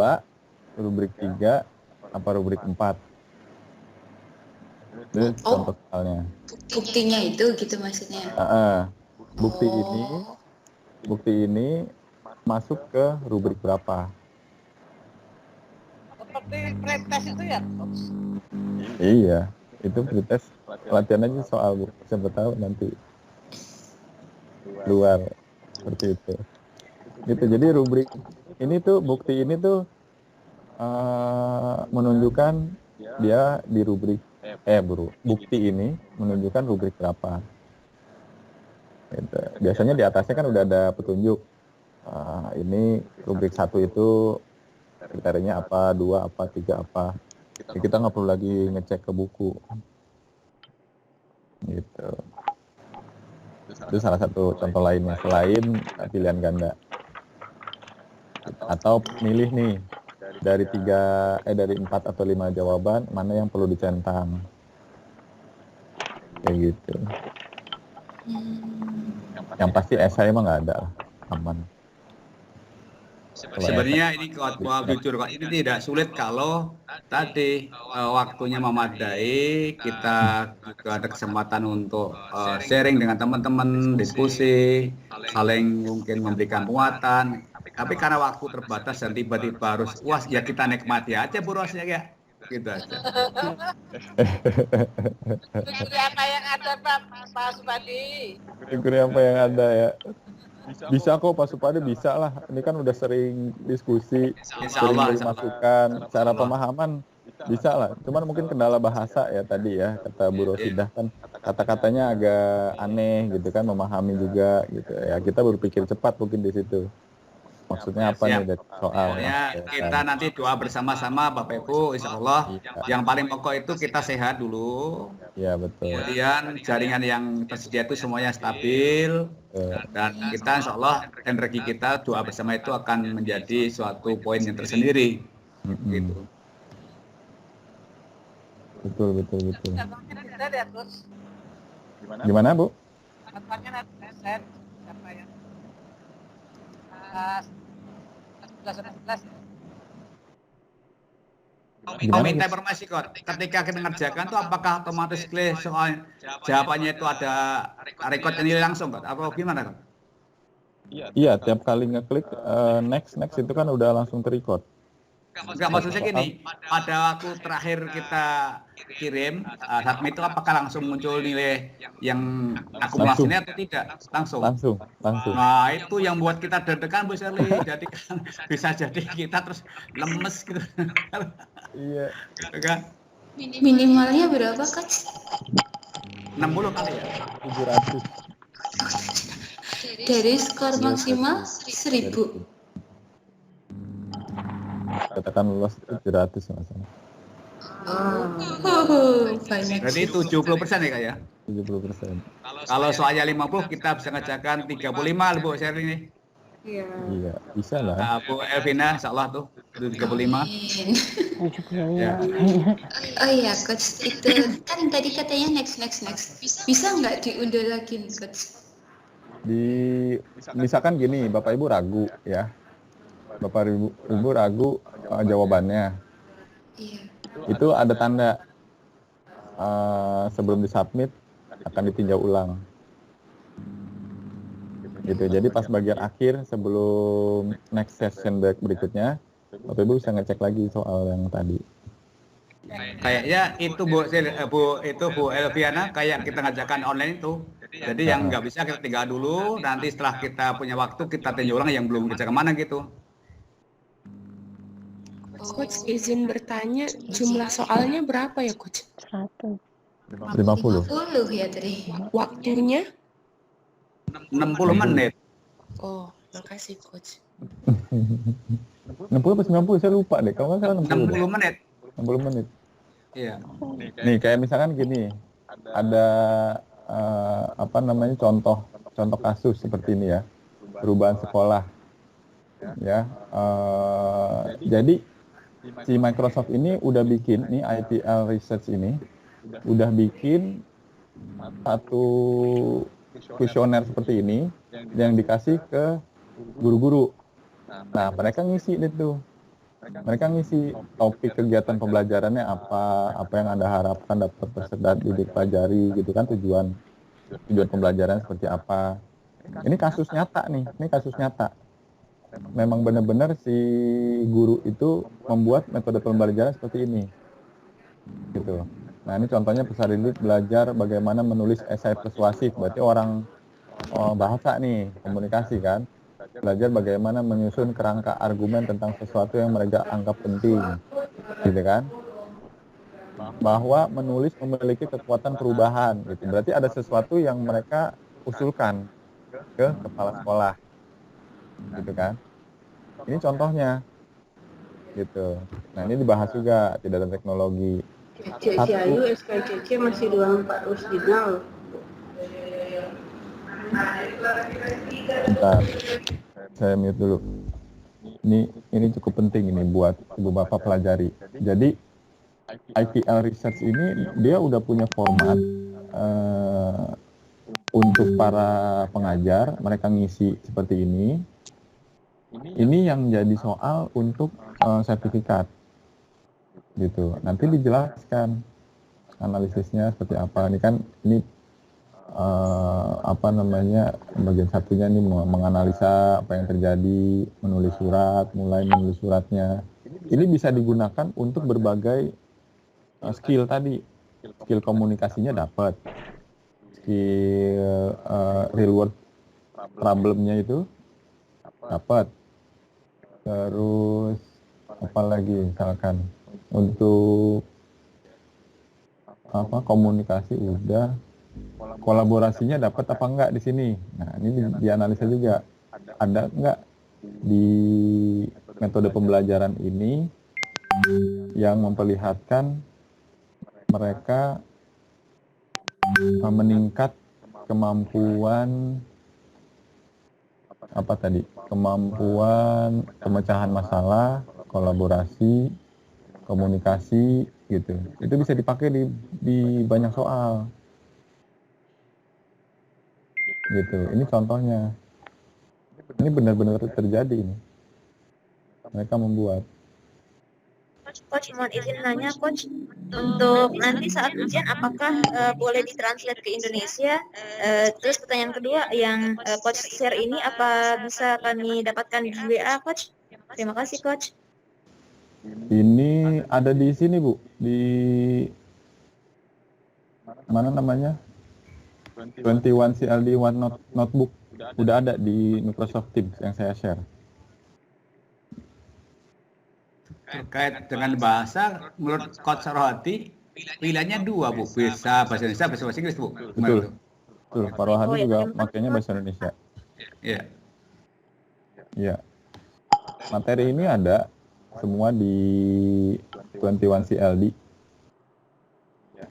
[SPEAKER 1] rubrik 3, apa rubrik 4. Itu contoh soalnya.
[SPEAKER 13] Buktinya itu gitu maksudnya?
[SPEAKER 1] Bukti ini masuk ke rubrik berapa?
[SPEAKER 3] Seperti pretest itu ya Coach?
[SPEAKER 1] Iya, itu pretest latihan aja soal Bu. Siapa tahu nanti luar seperti itu. Gitu. Jadi rubrik ini tuh bukti ini tuh menunjukkan dia di rubrik bukti ini menunjukkan rubrik berapa. Gitu. Biasanya di atasnya kan udah ada petunjuk. Ini rubrik 1 itu kriterianya apa, 2 apa, 3 apa. Jadi kita nggak perlu lagi ngecek ke buku. Gitu. Itu salah satu contoh lainnya selain pilihan ganda. Atau milih nih dari 4 atau 5 jawaban mana yang perlu dicentang. Kayak gitu. Yang pasti esai mah nggak ada lah, aman.
[SPEAKER 5] Sebenarnya ini kalau jujur ini tidak sulit kalau tadi waktunya memadai, kita juga ada kesempatan untuk sharing dengan teman-teman, diskusi, saling mungkin memberikan muatan. Tapi karena waktu terbatas dan tiba-tiba harus uas, ya kita nikmati aja burosnya ya, gitu aja.
[SPEAKER 3] Syukuri apa yang ada Pak Supadi.
[SPEAKER 1] Syukuri apa yang ada ya. Bisa kok Pak Supadi, bisa lah. Ini kan udah sering diskusi, sering masukan, cara pemahaman bisa lah. Cuman mungkin kendala bahasa ya tadi ya, kata Bu Rosidah kan kata-katanya agak aneh gitu kan, memahami juga gitu. Ya kita berpikir cepat mungkin di situ. maksudnya apa
[SPEAKER 5] Siap.
[SPEAKER 1] nih dari soal?
[SPEAKER 5] Pokoknya kita nanti doa bersama-sama Bapak Ibu, insya Allah. Yang paling pokok itu kita sehat dulu.
[SPEAKER 1] Iya betul.
[SPEAKER 5] Kemudian jaringan yang tersedia itu semuanya stabil. Dan kita insya Allah energi kita doa bersama itu akan menjadi suatu poin yang tersendiri. Gitu.
[SPEAKER 1] Betul.
[SPEAKER 3] Contohnya kita ya terus
[SPEAKER 1] Gimana Bu?
[SPEAKER 3] contohnya nanti saya siapa yang 11 ya.
[SPEAKER 5] Mau minta informasi kok, ketika kita ngerjakan tuh apakah otomatis soal jawabannya itu ada record nilai langsung kok, atau gimana kok?
[SPEAKER 1] Iya, tiap kali ngeklik next itu kan udah langsung terrecord.
[SPEAKER 5] Enggak, maksudnya gini, pada waktu terakhir kita kirim submit itu apakah langsung muncul nilai yang akumulasinya atau tidak? Langsung. Nah, itu yang buat kita deg-degan Bu Sherly. Jadi kan bisa jadi kita terus lemes gitu.
[SPEAKER 1] Iya.
[SPEAKER 5] Kan?
[SPEAKER 13] Minimalnya berapa Coach?
[SPEAKER 5] 60 kali ya?
[SPEAKER 1] 700.
[SPEAKER 13] Dari skor maksimal 1000.
[SPEAKER 1] Katakan lolos 700 masalah.
[SPEAKER 13] Banyak.
[SPEAKER 5] Berarti 70% ya Kak ya?
[SPEAKER 1] 70%.
[SPEAKER 5] Kalau soalnya 50 kita bisa ngerjakan 35 Bu Sherly ini.
[SPEAKER 1] Iya, bisa lah.
[SPEAKER 5] Bu Elvina insyaallah tuh 35.
[SPEAKER 13] Ya. Oh iya Coach, itu kan tadi katanya next. Bisa nggak diundur lagi nih Coach?
[SPEAKER 1] Misalkan gini, Bapak Ibu ragu ya. Bapak Ibu ragu jawabannya.
[SPEAKER 13] Iya.
[SPEAKER 1] Itu ada tanda sebelum disubmit akan ditinjau ulang. Gitu. Jadi pas bagian akhir sebelum next session berikutnya, Bapak Ibu bisa ngecek lagi soal yang tadi.
[SPEAKER 5] Kayaknya itu Bu Elviana kayak kita ngajakan online itu. Jadi yang nggak bisa kita tinggal dulu, nanti setelah kita punya waktu kita tinjau ulang yang belum kerja kemana gitu.
[SPEAKER 10] Coach izin bertanya, jumlah soalnya berapa ya Coach?
[SPEAKER 1] 50
[SPEAKER 13] ya tadi.
[SPEAKER 10] Waktunya?
[SPEAKER 5] 60 menit.
[SPEAKER 10] Oh, makasih Coach.
[SPEAKER 1] 60 atau 90 saya lupa deh. Kalau nggak salah
[SPEAKER 5] 60 menit.
[SPEAKER 1] 60 menit.
[SPEAKER 5] Iya.
[SPEAKER 1] Nih kayak misalkan gini, ada contoh kasus seperti ini ya, perubahan sekolah. Ya, jadi si Microsoft ini udah bikin nih IPL Research ini udah bikin satu kuesioner seperti ini yang dikasih ke guru-guru. Nah, mereka ngisi itu. Mereka ngisi topik kegiatan pembelajarannya apa yang Anda harapkan dapat peserta didik pelajari gitu kan, tujuan pembelajaran seperti apa. Ini kasus nyata nih, Memang benar-benar si guru itu membuat metode pembelajaran seperti ini. Gitu. Nah, ini contohnya peserta didik belajar bagaimana menulis esai persuasif, berarti orang bahasa nih, komunikasi kan. Belajar bagaimana menyusun kerangka argumen tentang sesuatu yang mereka anggap penting, gitu kan? Bahwa menulis memiliki kekuatan perubahan, gitu. Berarti ada sesuatu yang mereka usulkan ke kepala sekolah, gitu kan? Ini contohnya, gitu. Nah, ini dibahas juga tidak ada teknologi.
[SPEAKER 7] Ciayu SKCC masih 24 original.
[SPEAKER 1] Bentar, saya mute dulu. Ini cukup penting ini buat ibu bapak pelajari. Jadi IPL Research ini dia udah punya format untuk para pengajar, mereka ngisi seperti ini. Ini yang jadi soal untuk sertifikat, gitu. Nanti dijelaskan analisisnya seperti apa. Ini kan bagian satunya nih menganalisa apa yang terjadi, mulai menulis suratnya. Ini bisa digunakan untuk berbagai skill tadi. Skill komunikasinya dapat, skill real world problemnya itu dapat. Terus apa lagi misalkan untuk komunikasi udah, kolaborasinya dapat apa enggak di sini. Nah, ini dianalisa juga. Ada enggak di metode pembelajaran ini yang memperlihatkan mereka meningkat kemampuan kemampuan pemecahan masalah, kolaborasi, komunikasi gitu. Itu bisa dipakai di banyak soal. Gitu. Ini contohnya. Ini benar-benar terjadi ini. Mereka membuat.
[SPEAKER 14] Coach, mohon izin nanya, Coach, untuk nanti saat ujian apakah boleh ditranslate ke Indonesia? Terus pertanyaan kedua, yang Coach share ini apa bisa kami dapatkan di WA, Coach? Terima kasih, Coach.
[SPEAKER 1] Ini ada di sini, Bu. Di mana namanya? 21 CLD Notebook. Udah ada di Microsoft Teams yang saya share.
[SPEAKER 5] Terkait dengan bahasa, menurut Coach Rohati, pilihannya dua, Bu. Bisa bahasa Indonesia, bahasa Inggris, Bu.
[SPEAKER 1] Betul. Betul. Pak Rohati juga makanya bahasa Indonesia.
[SPEAKER 5] Iya.
[SPEAKER 1] Iya. Materi ini ada semua di 21 CLD.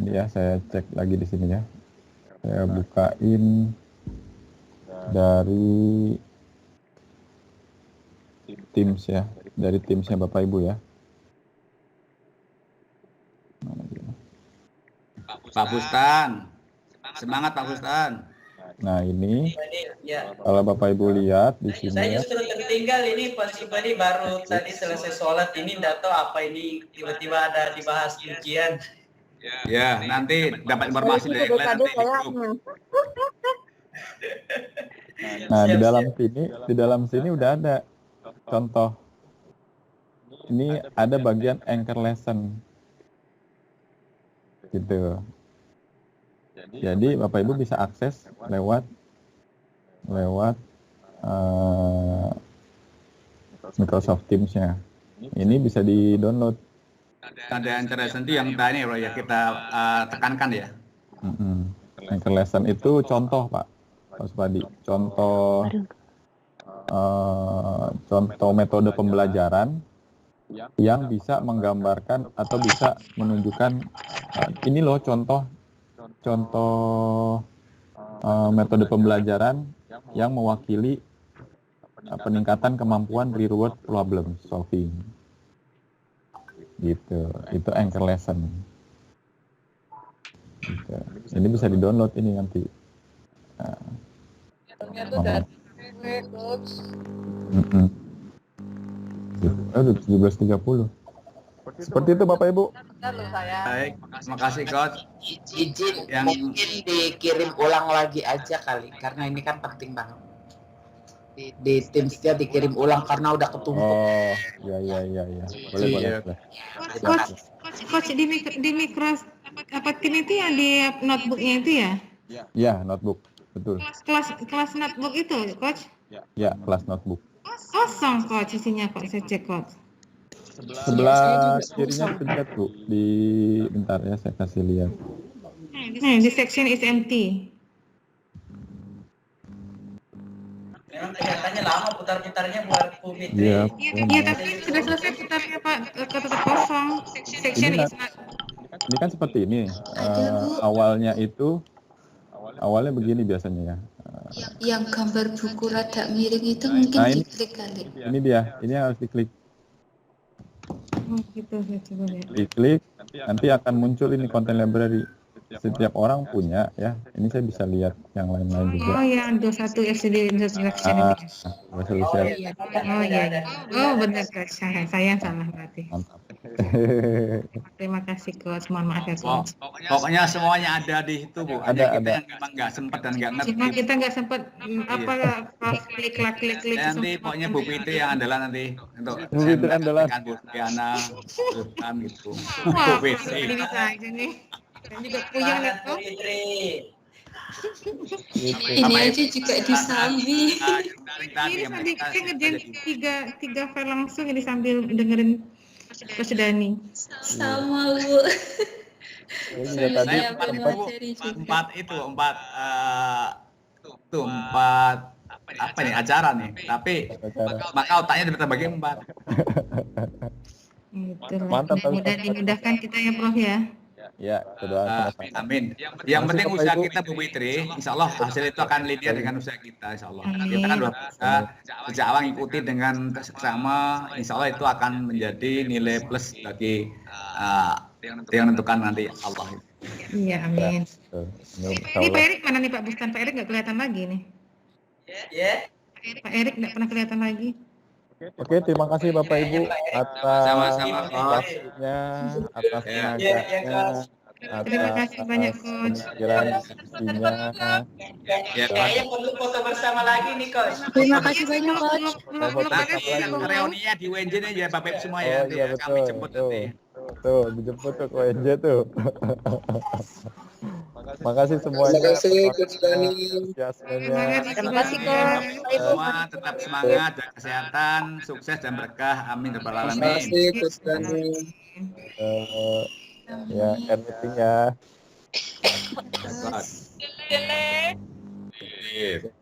[SPEAKER 1] Ini ya, saya cek lagi di sini ya. Saya bukain dari Teams ya, dari Teamsnya Bapak Ibu ya.
[SPEAKER 5] Pak Bustan, semangat Pak Bustan.
[SPEAKER 1] Nah ini,
[SPEAKER 2] Ya.
[SPEAKER 1] kalau Bapak Ibu lihat di sini
[SPEAKER 2] Saya
[SPEAKER 1] ya.
[SPEAKER 2] justru tertinggal ini Pak Subadi baru tadi selesai sholat ini nggak tahu apa ini tiba-tiba ada dibahas ujian.
[SPEAKER 5] Ya, nanti dapat informasi dari kalian nanti di grup.
[SPEAKER 1] Nah di dalam sini udah ada contoh. Ini ada bagian anchor lesson, gitu. Jadi Bapak Ibu bisa akses lewat Microsoft Teams-nya. Ini bisa di-download.
[SPEAKER 5] Ada anchor lesson itu yang tadi ya kita tekankan ya.
[SPEAKER 1] Anchor lesson itu contoh Pak Supadi, contoh metode pembelajaran yang bisa menggambarkan atau bisa menunjukkan ini loh contoh metode pembelajaran yang mewakili peningkatan kemampuan real world problem solving. Gitu, itu anchor lesson. Gitu. Ini bisa di-download ini nanti.
[SPEAKER 3] Ternyata dari Coach.
[SPEAKER 1] Aduh, 17.30. Seperti itu Bapak Ibu.
[SPEAKER 5] Baik, terima kasih Coach.
[SPEAKER 4] Izin mungkin dikirim ulang lagi aja kali, karena ini kan penting banget. Di Teams-nya dikirim ulang karena udah ketumpuk.
[SPEAKER 1] Oh, iya. Boleh.
[SPEAKER 8] Coach di Microsoft apa Team itu yang di notebooknya itu ya?
[SPEAKER 1] Iya, notebook, betul.
[SPEAKER 8] Kelas notebook itu, Coach?
[SPEAKER 1] Ya, kelas notebook.
[SPEAKER 8] Kosong, Coach, isinya kok saya cek, Coach.
[SPEAKER 1] Sebelah kirinya pencet Bu. Bentar ya, saya kasih lihat.
[SPEAKER 8] Nah, the section is empty.
[SPEAKER 2] Memang kelihatannya lama putar-putarnya buat Bu Fitri.
[SPEAKER 1] Iya,
[SPEAKER 8] tapi sudah selesai putarnya Pak, tetap kosong. Section is not.
[SPEAKER 1] Ini kan seperti ini. Awalnya begini biasanya ya.
[SPEAKER 13] Yang gambar buku rada miring itu mungkin diklik kali.
[SPEAKER 1] Ini dia, ini harus diklik.
[SPEAKER 8] Gitu, saya coba lihat.
[SPEAKER 1] Diklik, nanti akan muncul ini content library. Setiap orang punya ya. Ini saya bisa lihat yang lain-lain juga.
[SPEAKER 8] Oh, yang 21 FCD instruction.
[SPEAKER 1] Oh iya.
[SPEAKER 8] Oh, benar Coach. Saya salah berarti.
[SPEAKER 1] Mantap.
[SPEAKER 8] Terima kasih Coach. Mohon maaf ya Coach.
[SPEAKER 5] Pokoknya semuanya ada di situ Bu. Hanya kita yang memang nggak sempat dan nggak ngerti.
[SPEAKER 8] Cuma kita nggak sempat klik.
[SPEAKER 5] Nanti pokoknya Bu Fitri yang andalan nanti untuk
[SPEAKER 1] Bu Fitri andalan.
[SPEAKER 5] Bu Diana, gitu.
[SPEAKER 8] Wah,
[SPEAKER 5] Bu Fitri.
[SPEAKER 8] bisa aja nih. Dan juga puyeng laptop.
[SPEAKER 13] Ini aja juga disambi.
[SPEAKER 8] Ini saya ngerjain tiga file langsung ini sambil dengerin Coach Dani.
[SPEAKER 13] Sama Bu.
[SPEAKER 5] Saya empat apa nih acara nih, tapi maka otaknya terbagi 4.
[SPEAKER 8] Gitu.
[SPEAKER 1] Mantap,
[SPEAKER 8] Mudah dimudahkan kita ya Prof ya.
[SPEAKER 1] Ya, berdoa sama-sama.
[SPEAKER 5] Amin. Yang penting
[SPEAKER 1] Bapak,
[SPEAKER 5] usaha
[SPEAKER 1] Ibu.
[SPEAKER 5] kita Bu Fitri, insya Allah hasil itu akan linear dengan usaha kita, insya Allah. Kita kan luar biasa, sejak awal ikuti dengan sama, insya Allah itu akan menjadi nilai plus bagi yang menentukan nanti Allah.
[SPEAKER 8] Iya, amin. Ini Pak
[SPEAKER 1] Ini
[SPEAKER 8] Erik mana nih Pak Bustan? Pak Erik nggak kelihatan lagi nih.
[SPEAKER 2] Ya.
[SPEAKER 8] Pak Erik nggak pernah kelihatan lagi.
[SPEAKER 1] Oke, terima kasih Bapak Ibu atas
[SPEAKER 5] Sama-sama, Coach.
[SPEAKER 1] waktunya, atas tenaganya,
[SPEAKER 8] Terima kasih banyak Coach.
[SPEAKER 1] pemikiran diskusinya.
[SPEAKER 5] Ya,
[SPEAKER 2] Kayaknya perlu foto bersama lagi nih, Coach.
[SPEAKER 14] Terima kasih banyak, Coach.
[SPEAKER 5] Reuninya di UNJ nih ya Bapak Ibu semua ya.
[SPEAKER 1] Oh iya betul,
[SPEAKER 5] Kami jemput nanti.
[SPEAKER 1] tuh dijemput tuh ke ONJ tuh. Makasih semuanya.
[SPEAKER 9] Terima kasih, Coach Dani.
[SPEAKER 1] Antusiasmenya.
[SPEAKER 14] Terima kasih, Coach.
[SPEAKER 5] Semua tetap semangat, jaga kesehatan, sukses dan berkah. Amin ya rabbal
[SPEAKER 9] Terima
[SPEAKER 5] alamin.
[SPEAKER 9] kasih, Coach Dani.
[SPEAKER 1] Ya, end meeting ya.
[SPEAKER 5] Good.